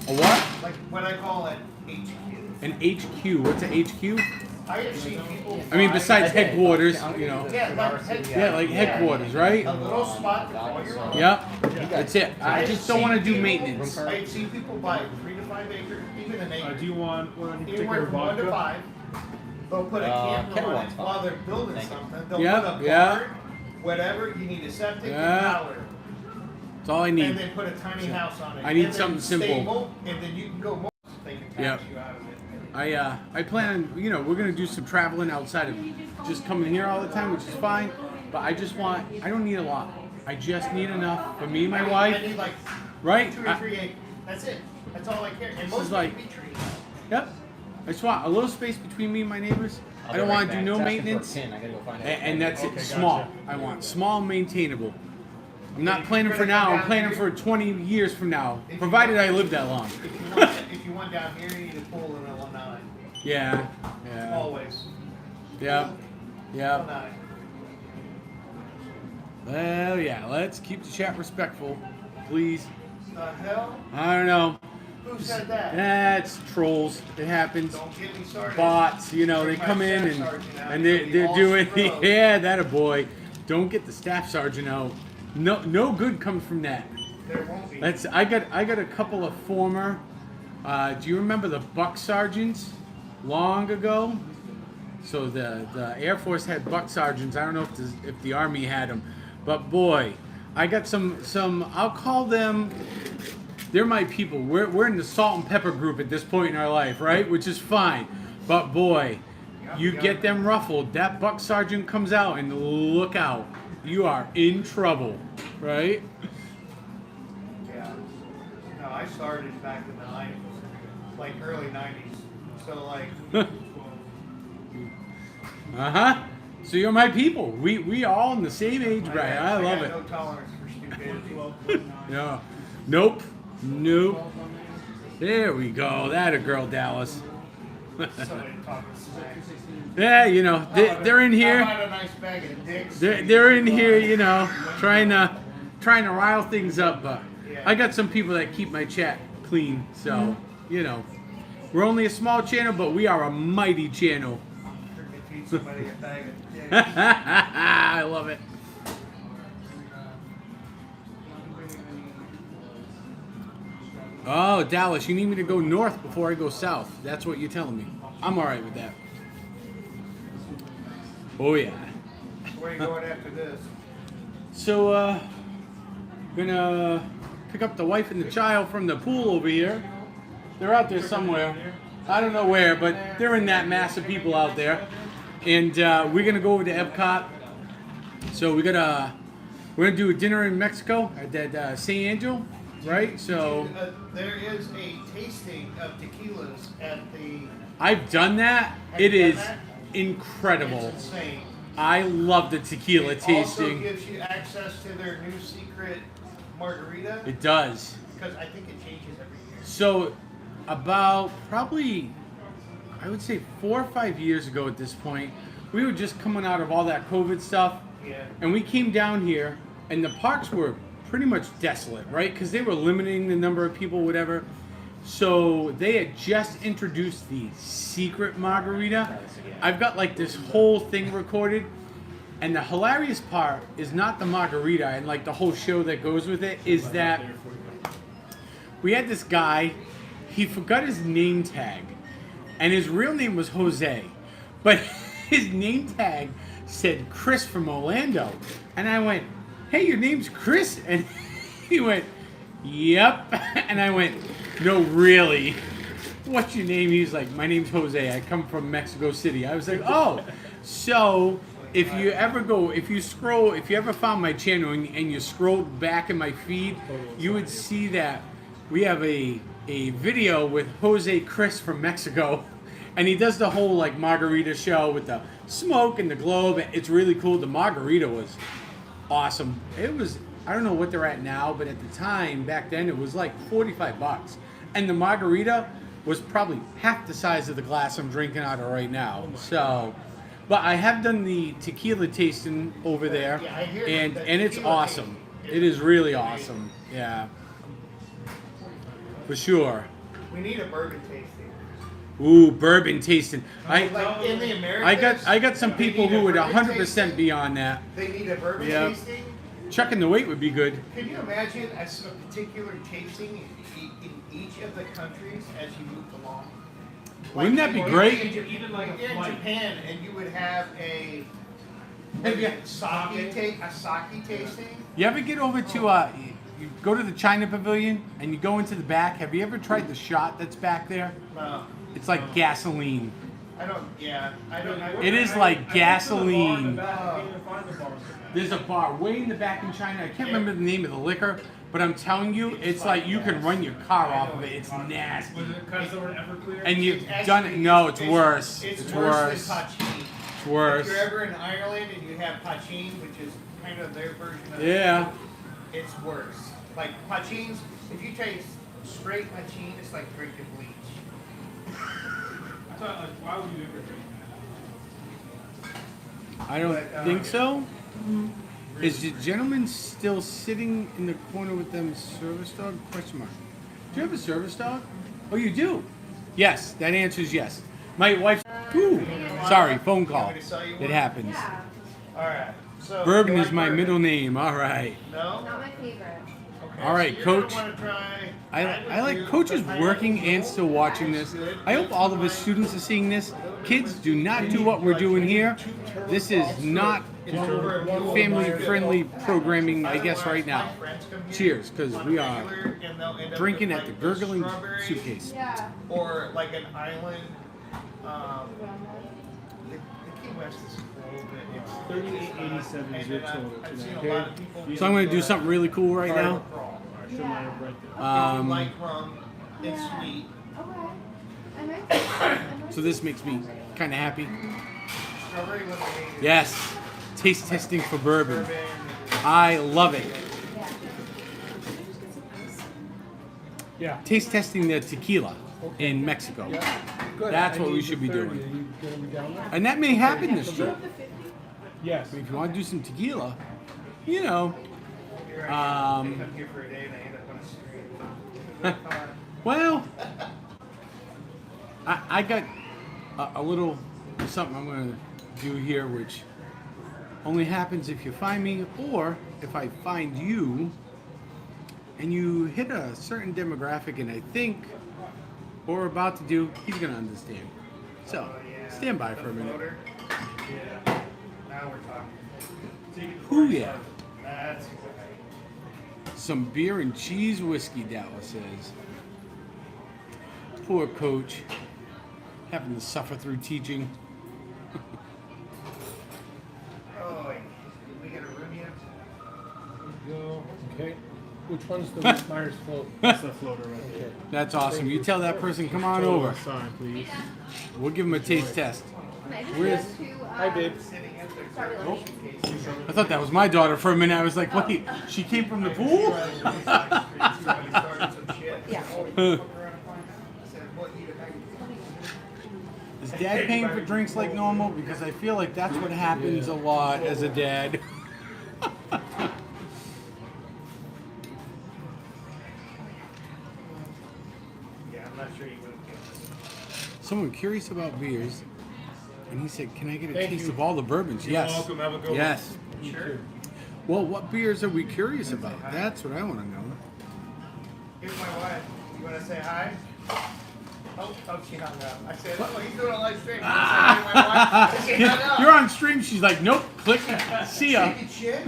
a what? Like what I call an HQ. An HQ. What's an HQ? I have seen people. I mean, buy- besides headquarters, you know. Yeah, Like headquarters, right? A little spot to call your own. Yep. That's it. I just don't want to do maintenance. I've seen people buy 3 to 5 acres, even an acre. Do you want one Anywhere particular from 1 to vodka? 5. They'll put a camper Kettle on it one's fine. while they're building Thank you. something. They'll Yeah, put a yeah. barn, whatever. You need a septic Yeah. and power. That's all I And need. then put a tiny house on it. I need And then something simple. stable, and then you can go more. They can tax Yep. you out of it. I plan on, you know, we're gonna do some traveling outside of just coming here all the time, which is fine. But I don't need a lot. I just need enough for me and my I wife, need like right? 2 or 3 acres. That's it. That's all I care. And This most is of like- it be trees. Yep. I just want a little space between me and my neighbors. I don't want to do no maintenance, I gotta go find and that's Okay, it. Small. I want small, maintainable. I'm not planning for now. I'm planning for 20 years from now, provided I live that long. If you want down here, you need a pool in Illinois. Yeah. Yeah. Always. Yep. Yep. Illinois. Well, yeah. Let's keep the chat respectful, please. The hell? I don't know. Who said that? That's trolls. It happens. Don't get me started. Bots, you know, they Bring my come in staff sergeant out. and He'll be they're all doing screwed. yeah, that a boy. Don't get the staff sergeant out. No good comes from that. There won't be. I got a couple of former. Do you remember the buck sergeants long ago? So the Air Force had buck sergeants. I don't know if the Army had them, but boy, I got some. I'll call them. They're my people. We're in the salt and pepper group at this point in our life, right? Which is fine. But boy, you get them ruffled. That buck sergeant comes out and look out. You are in trouble, right? Yeah. No, I started back in the 90s, like early 90s. So like, Uh-huh. So you're my people. We all in the same age bracket. I love got it. no tolerance for stupidity. Yeah. Nope. There we go. That a girl, Dallas. Somebody talking smack. Yeah, you know, they're in How here. about a nice bag of dicks? They're in here, you know, trying to rile things up. But I got some people that keep my chat clean. So, you know, we're only a small channel, but we are a mighty channel. Feed somebody a bag of dicks. I love it. Oh, Dallas, you need me to go north before I go south. That's what you're telling me. I'm all right with that. Oh, yeah. Where are you going after this? So, gonna pick up the wife and the child from the pool over here. They're out there somewhere. I don't know where, but they're in that mass of people out there. And we're gonna go over to Epcot. So we're gonna do a dinner in Mexico at that St. Angel, right? So There is a tasting of tequilas at the. I've done that. Have It you done is that? incredible. It's insane. I love the tequila It also tasting. gives you access to their new secret margarita It does. because I think it changes every year. So, about probably, I would say 4 or 5 years ago at this point, we were just coming out of all that COVID stuff, Yeah. and we came down here, and the parks were pretty much desolate, right? Because they were limiting the number of people, whatever. So they had just introduced the secret margarita. I've got like this whole thing recorded, and the hilarious part is not the margarita and like the whole show that goes with it, is that we had this guy, he forgot his name tag, and his real name was Jose, but his name tag said Chris from Orlando. And I went, hey, your name's Chris? And he went, yep. And I went, no, really? What's your name? He's like, my name's Jose. I come from Mexico City. I was like, oh. So if you ever go, if you scroll, if you ever found my channel and you scrolled back in my feed, you would see that we have a video with Jose Chris from Mexico, and he does the whole like margarita show with the smoke and the globe. It's really cool. The margarita was awesome. It was, I don't know what they're at now, but at the time back then it was like $45, and the margarita was probably half the size of the glass I'm drinking out of right now. So, but I have done the tequila tasting over there, Yeah, I hear and the it's tequila awesome. tasting It is really awesome. Yeah, for sure. We need a bourbon tasting. Ooh, bourbon tasting. Like in the Americas. I got some they people need a who would bourbon 100% tasting. be on that. They need a bourbon Yeah. tasting. Chucking the weight would be good. Can you imagine a particular tasting in each of the countries as you move along? Wouldn't that be in- great? in Japan- Even like a in flight. Japan, and you would have a sake tasting. You ever get over to you go to the China Pavilion and you go into the back? Have you ever tried the shot that's back there? No, It's like gasoline. I don't. Yeah, I don't. It is like gasoline. I can't even find the bar. There's a bar way in the back in China. I can't remember the name of the liquor, but I'm telling you, it's like you can run your car off of it. It's nasty. Was it because over Everclear? And you've It's done it. actually- No, it's worse. It's It's worse worse. than poutine. It's worse. If you're ever in Ireland and you have poutine, which is kind of their version of Yeah. it's worse. Like poutines, if you taste straight poutine, it's like drinking bleach. I thought, like, why would you ever drink that? I don't But, think so. Is the gentleman still sitting in the corner with them service dog? Question mark. Do you have a service dog? Oh, you do? Yes, that answer is yes. My wife. Ooh, sorry, phone call. You want me to sell you It one? happens. Yeah, All right. So Bourbon you is like my bourbon? middle name. All right. No. not my favorite. Okay. All right, so you're Coach. gonna wanna try I would like do Coach is the pineapple working and roll. still watching this. I hope all of his students are seeing this. Kids, do not do what we're doing here. This is not family-friendly programming, I guess, right now. Cheers, because we are drinking at the Gurgling Suitcase. Yeah. Or like an island. The Key West is cool, but it's 3887 is your total I've today. seen a lot of people. So I'm going to do something really cool right now. I should might have read that. If you like rum, it's Yeah. sweet. Okay. I might. So this makes me kind of happy. Strawberry lemonade. is Yes, taste testing for bourbon. bourbon. I love it. Yeah. Yeah. Taste testing the tequila in Mexico. Good. That's I what we need should the be 30. doing. Are you gonna be down there? And that may happen this trip. Yes. I mean, if you want to do some tequila, you know. You're right. Um, They come here for a day and they end up on a street. Well, I got a little something I'm going to do here, which only happens if you find me or if I find you and you hit a certain demographic, and I think what we're about to do, he's going to understand. So, stand by for a minute. Motor. Yeah. Now we're talking. Ooh, yeah. That's Some beer and cheese whiskey, Dallas says. Poor Coach, having to suffer through teaching. oh, we got a room yet? Go. Okay. Which one's the Whit Myers float? That's the floater right there. Okay. That's awesome. You tell that person, come on over. Sign, please. We'll give him a taste test. Can I just Where's- go to, Hi, babe. Sitting at the Sorry, Oh. case. I thought that was my daughter for a minute. I was like, wait, she came from the pool? Yeah. Is dad paying for drinks like normal? Because I feel like that's what happens a lot as a dad. Yeah, I'm not sure you would have guessed. Someone curious about beers, and he said, can I get a Thank taste you. of all the bourbons? You're Yes. welcome. Have a good one. Yes. Sure. Well, what beers are we curious about? That's what I want to know. Here's my wife. You want to say hi? Oh, she hung up. I said, oh, he's doing a live stream. I said, hey, my wife. She hung up. You're on stream. She's like, nope, click, see ya. Taking shit.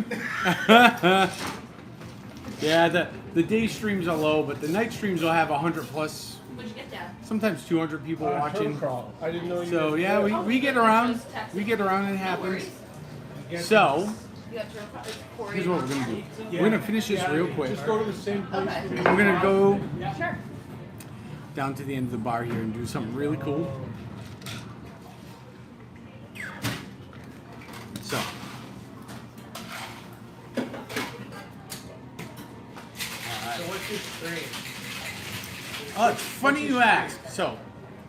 Yeah, the day streams are low, but the night streams will have 100 plus, What'd you get, Dad? sometimes 200 people watching. Turtle crawl. I didn't know you. So guys yeah, did that. we get around. We get around. It happens. So You have to record. here's what we're gonna do. We're gonna finish this real quick. Just go to the same place. Okay. We're gonna go Sure. down to the end of the bar here and do something really cool. So. So what's your stream? Oh, it's funny you ask. So,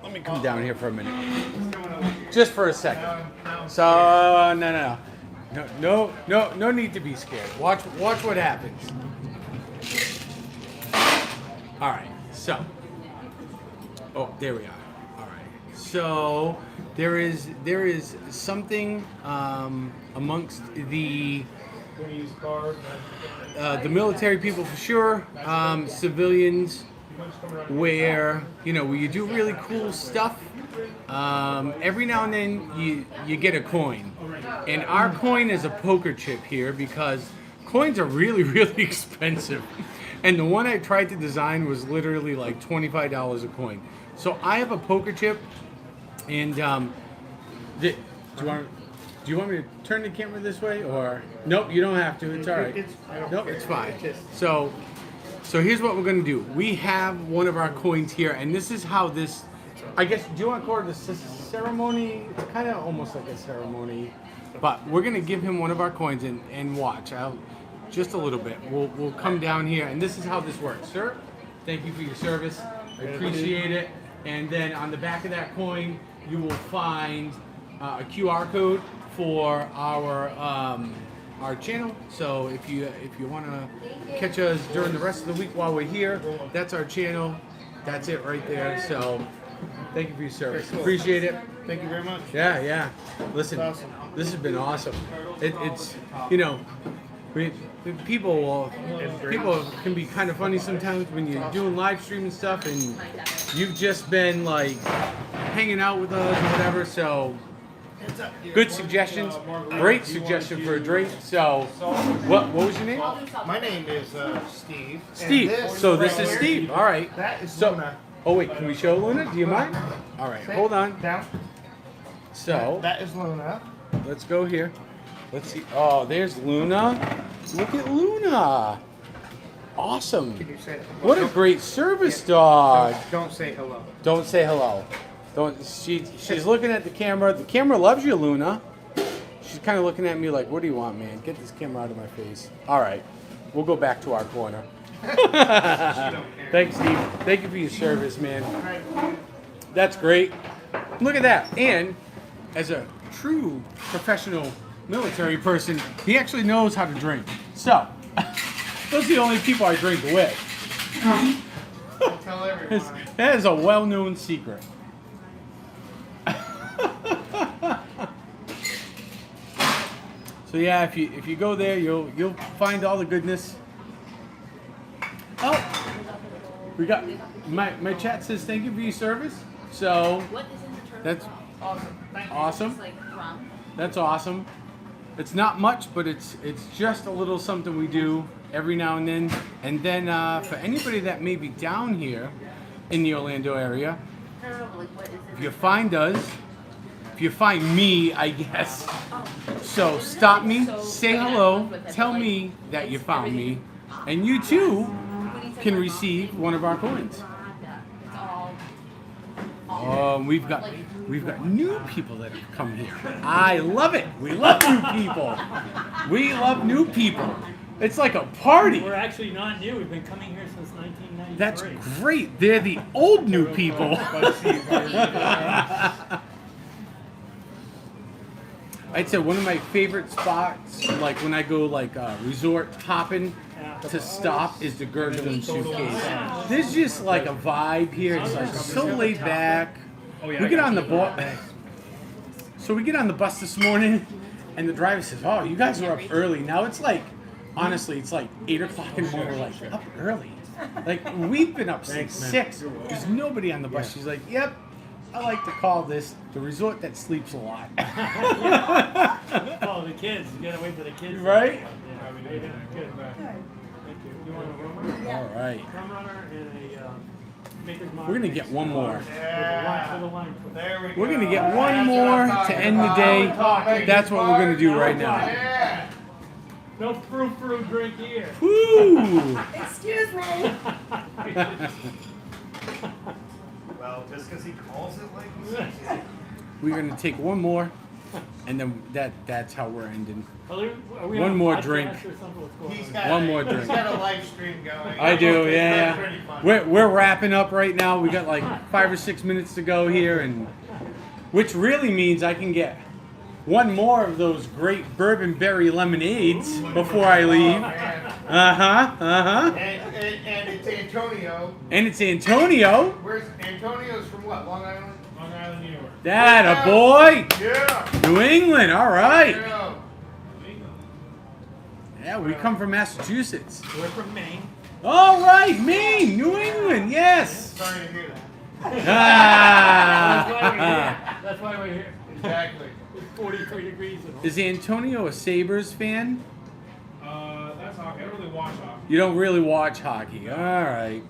let me come down here for a minute. What's going on? Just for a second. Now, So, no need to be scared. Watch what happens. All right. So, oh, there we are. All right. So, there is something amongst the Please, card. military people for sure, civilians, where where you do really cool stuff. Every now and then you get a coin, and our coin is a poker chip here because coins are really really expensive, and the one I tried to design was literally like $25 a coin. So I have a poker chip, and do you want me to turn the camera this way, or nope? You don't have to. It's all right. Nope, it's fine. So here's what we're gonna do. We have one of our coins here, and this is how this. I guess, do you want to call it a ceremony? Kind of almost like a ceremony, but we're gonna give him one of our coins and watch. Just a little bit. We'll come down here, and this is how this works, sir. Thank you for your service. I appreciate it. And then on the back of that coin, you will find a QR code for our channel. So if you want to catch us during the rest of the week while we're here, that's our channel. That's it right there. So thank you for your service. Appreciate it. thank you very much. Yeah. Listen, Awesome. this has been awesome. It's people can be kind of funny sometimes when you're doing live stream and stuff, and you've just been like hanging out with us or whatever. So good suggestions. Great suggestion for a drink. So what was your name? My name is Steve. and Steve. So this right is here, Steve. All right. That is So Luna. oh wait, can we show Luna? Do you mind? All right. Hold on. Down. So That is Luna. let's go here. Let's see. Oh, there's Luna. Look at Luna. Awesome. Can you say What a great service dog. Don't say hello. Don't say hello. Don't. She's looking at the camera. The camera loves you, Luna. She's kind of looking at me like, "What do you want, man? Get this camera out of my face." All right, we'll go back to our corner. Thanks, Steve. Thank you for your service, man. That's great. Look at that. And as a true professional military person, he actually knows how to drink. So, those are the only people I drink with. Tell everyone. That is a well-known secret. So yeah, if you go there, you'll find all the goodness. Oh, we got my chat says thank you for your service. So What is in the turtle? that's Awesome. Thank you. awesome. It's like rum. That's awesome. It's not much, but it's just a little something we do every now and then. And then for anybody that may be down here in the Orlando area, I don't know, like what is if in you the find us, if you find me, I guess. So stop me, say hello, tell me that you found me, and you too can receive one of our coins. It's all. We've got new people that have come here. I love it. We love new people. We love new people. It's like a party. We're actually not new. We've been coming here since 1993. That's great. They're the old new people. I'd say one of my favorite spots, like when I go like resort hopping to stop, is the Gurgling Suitcase. There's just like a vibe here. It's like so laid back. We get on the bus. So we get on the bus this morning, and the driver says, "Oh, you guys are up early." Now it's like, honestly, it's like 8 o'clock in the morning. We're like, up early. Like we've been up since 6. There's nobody on the bus. She's like, "Yep, I like to call this the resort that sleeps a lot." Oh, the kids. You gotta wait for the kids. Right? Yeah, good. Thank you. You want a rum runner? All right. Rum runner and a Maker's Mark. We're gonna get one more. Yeah. For the wine cook. There we go. We're gonna get one That's what more I'm to talking end the about. day. Talking That's what we're gonna do right now. Yeah. No frou-frou drink here. Woo! Excuse me. Well, just because he calls it like this. We're gonna take one more, and then that's how we're ending. Are we One on a more podcast drink. Or something? What's going He's on? got One a, more He's drink. got a live stream going. I do, It's yeah. pretty funny. We're wrapping up right now. We got like 5 or 6 minutes to go here, and which really means I can get one more of those great bourbon berry lemonades before I Oh, leave. man. And it's Antonio. And it's Antonio. Where's Antonio's from? What? Long Island. Long Island, New York. That a boy. Yeah. New England. All right. Yeah. Yeah, we come from Massachusetts. We're from Maine. All right, Maine, New England. Yes. Sorry to hear that. Ah. That's why we're here. Exactly. It's 43 degrees. And Is Antonio a Sabres fan? That's hockey. I don't really watch hockey. You don't really watch hockey. All right.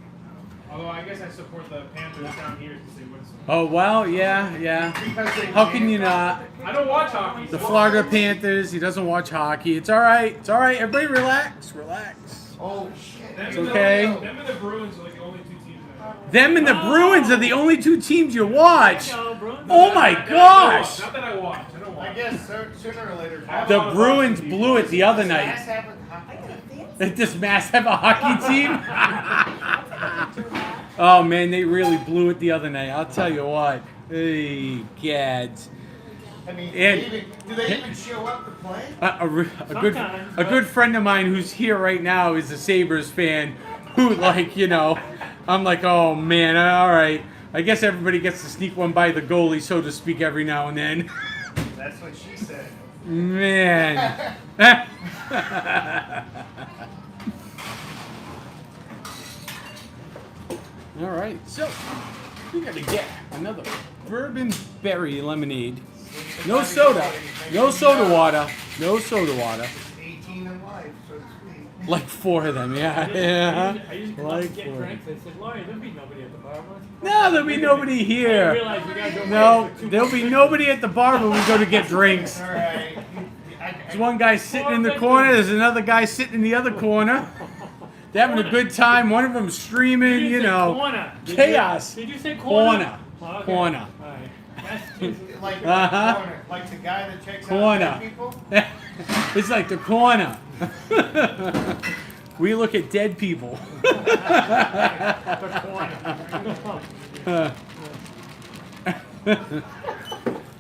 Although I guess I support the Panthers down here because they win so much. Oh, well, yeah. Because they How can you not? I don't watch hockey. The so- Florida Panthers, he doesn't watch hockey. It's all right. It's all right. Everybody relax. Relax. Oh shit. Them It's and the- okay. Them and the Bruins are like the only two teams that I have. Them and the Bruins are the only two teams you watch. No, Bruins. Oh, my Not that I gosh. Not that I watch. I don't watch. I guess sooner or later. The Bruins blew it the other night. Mass have a hockey team? Does Mass have a hockey team? Oh, man, they really blew it the other night. I'll tell you what. Hey, gads. I mean, And- do they even show up to play? A good friend of mine who's here right now is a Sabres fan who, like, you know, I'm like, oh man, all right. I guess everybody gets to sneak one by the goalie, so to speak, every now and then. That's what she said. Man. All right, so we gotta get another bourbon berry lemonade. No soda. No soda water. No soda water. 18 in life, so to speak. Like 4 of them, yeah. I used to come up Like and get 4. drinks. I said, Laurie, there'll be nobody at the bar. No, there'll be nobody I here. realized you guys don't No, pay for 2 there'll be nobody at the bar when we go to get drinks. All right. There's one guy sitting in the corner. There's another guy sitting in the other corner. They're having a good time. One of them streaming, you know. Corner. Chaos. Did you say corner? Corner. Oh, okay. Corner. All right. Massachusetts. Like Uh-huh. corner, like the guy that checks Corner. out dead people. It's like the corner. We look at dead people. The corner.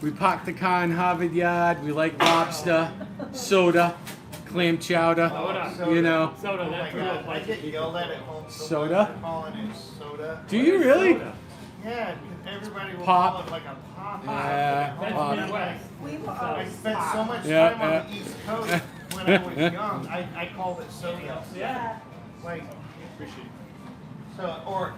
We park the car in Harvard Yard. We like lobster, soda, clam chowder. Soda. You know. Soda, Oh my that's god, real I get yelled at home so Soda? much for calling it soda. Do you really? Soda. Yeah, everybody will Pop. call it like a pop. Yeah, That's pop. Midwest. I spent so much Yeah, time on yeah. the East Coast when I was young. I called it soda. Yeah. Like, so, or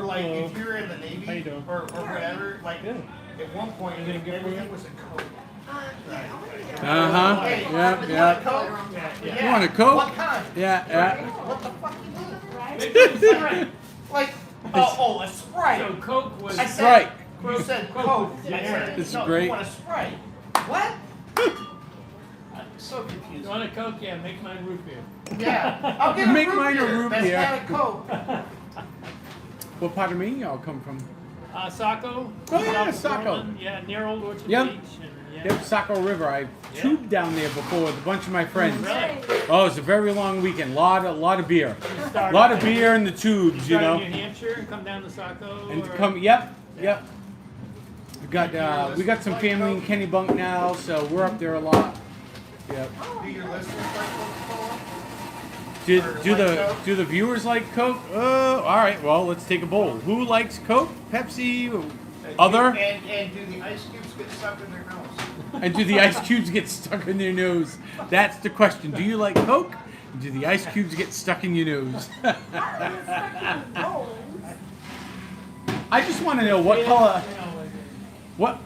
like if you're in the How you Navy doing? or whatever, like at one point everything was a Coke. Uh-huh. Hey, Yeah, you yeah. want a Coke? Yeah. You want a Coke? What kind? Yeah, yeah. What the fuck you Make it a Sprite. Like, oh, a Sprite. So Coke was. I Sprite. said, you said Coke. I said, This is no, great. you want a Sprite. What? I'm so confused. You want a Coke? Yeah, make mine root beer. Yeah, I'll get a Make root mine a beer. root That's beer. not a Coke. What part of Maine y'all come from? Saco. Oh, yeah, South Saco. Portland, yeah, near Old Orchard Yep. Beach. And, yeah. Yep, Saco River. I tubed down there before with a bunch of my friends. Really? Oh, it's a very long weekend. Lot of beer. You A start- lot of beer in the tubes, you start know. in New Hampshire and come down to Saco. And to or- come, yep. We got some family in Kennebunk now, so we're up there a lot. Yep. Do your listeners like Coca-Cola? Do the viewers like Coke? All right. Well, let's take a bowl. Who likes Coke? Pepsi? Other? And do the ice cubes get stuck in their nose? And do the ice cubes get stuck in their nose? That's the question. Do you like Coke? Do the ice cubes get stuck in your nose? I just want to know what color. You know, like- What?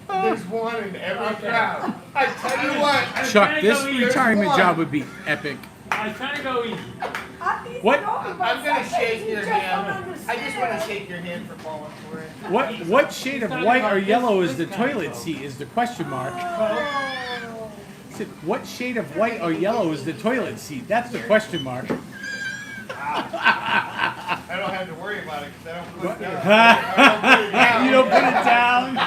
There's one in every crowd. I tell you what. Chuck, this There's retirement one. job would be epic. I I was trying to go easy. What? I'm gonna shake your hand. I just want to shake your hand for falling for it. What shade of white or yellow is the toilet seat? Is the question mark. Oh. I said, what shade of white or yellow is the toilet seat? That's the question mark. I don't have to worry about it because I don't put it down. I don't put it down. You don't put it down.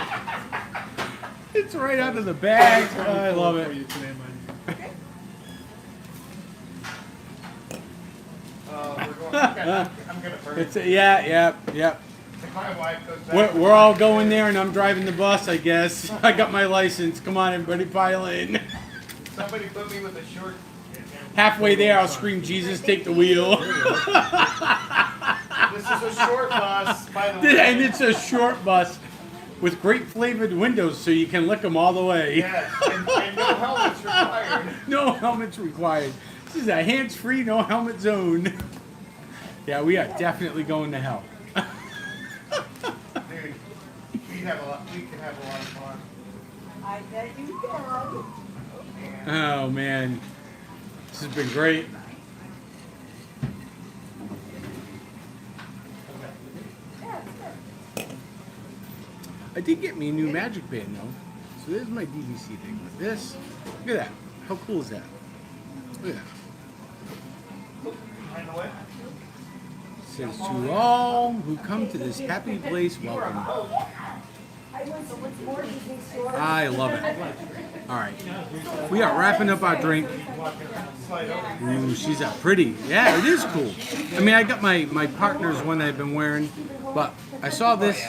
It's right under the bag. Oh, I love it. We're going, I'm gonna burn It's it. yeah. If my wife goes back. We're all going there, and I'm driving the bus. I guess I got my license. Come on, everybody, pile in. Somebody put me with a short. Halfway there, I'll scream, "Jesus, take the wheel!" This is a short bus, by the way. And it's a short bus with great flavored windows, so you can lick them all the way. Yes, and no helmets required. No helmets required. This is a hands-free, no helmet zone. Yeah, we are definitely going to hell. Dude, we can have a lot of fun. I bet you can. Oh man, this has been great. I did get me a new Magic Band though. So there's my DVC thing. Like this. Look at that. How cool is that? Look at that. Mind the way? Says to all who come to this happy place, welcome. I love it. All right, we are wrapping up our drink. Slide over. Ooh, she's a pretty. Yeah, it is cool. I mean, I got my partner's one that I've been wearing, but I saw this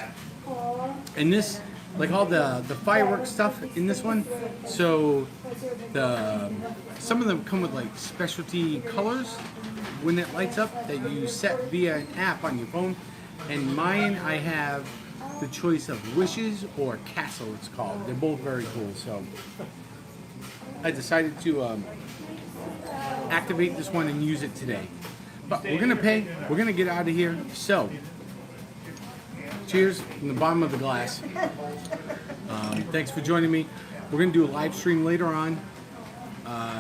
and this, like all the fireworks stuff in this one. So some of them come with like specialty colors when it lights up that you set via an app on your phone. And mine, I have the choice of Wishes or Castle, it's called. They're both very cool. So I decided to activate this one and use it today. But we're gonna pay. We're gonna get out of here. So cheers from the bottom of the glass. Thanks for joining me. We're gonna do a live stream later on.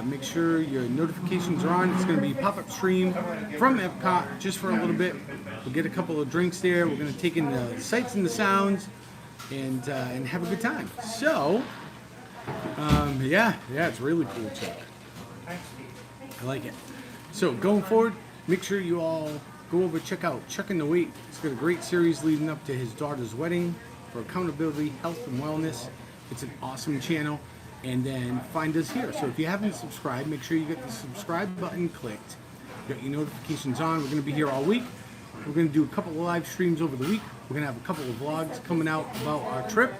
Make sure your notifications are on. It's going to be pop-up stream from Epcot just for a little bit. We'll get a couple of drinks there. We're going to take in the sights and the sounds and have a good time. So, yeah, it's really cool, Chuck. I like it. So going forward, make sure you all go over, check out Chuck and the Wait. He's got a great series leading up to his daughter's wedding for accountability, health, and wellness. It's an awesome channel. And then find us here. So if you haven't subscribed, make sure you get the subscribe button clicked. You got your notifications on. We're going to be here all week. We're going to do a couple of live streams over the week. We're going to have a couple of vlogs coming out about our trip.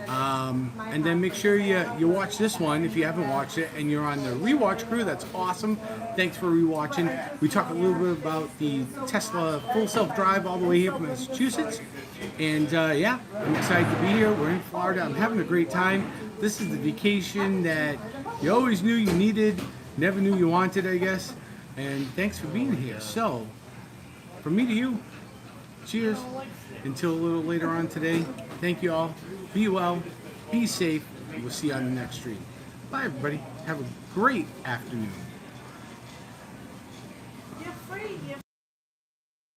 And then make sure you watch this one if you haven't watched it and you're on the rewatch crew. That's awesome. Thanks for rewatching. We talk a little bit about the Tesla full self-drive all the way here from Massachusetts. And yeah, I'm excited to be here. We're in Florida. I'm having a great time. This is the vacation that you always knew you needed, never knew you wanted, I guess. And thanks for being here. So, from me to you, cheers. Until a little later on today, thank you all. Be well, be safe, and we'll see you on the next stream. Bye, everybody. Have a great afternoon. You're free.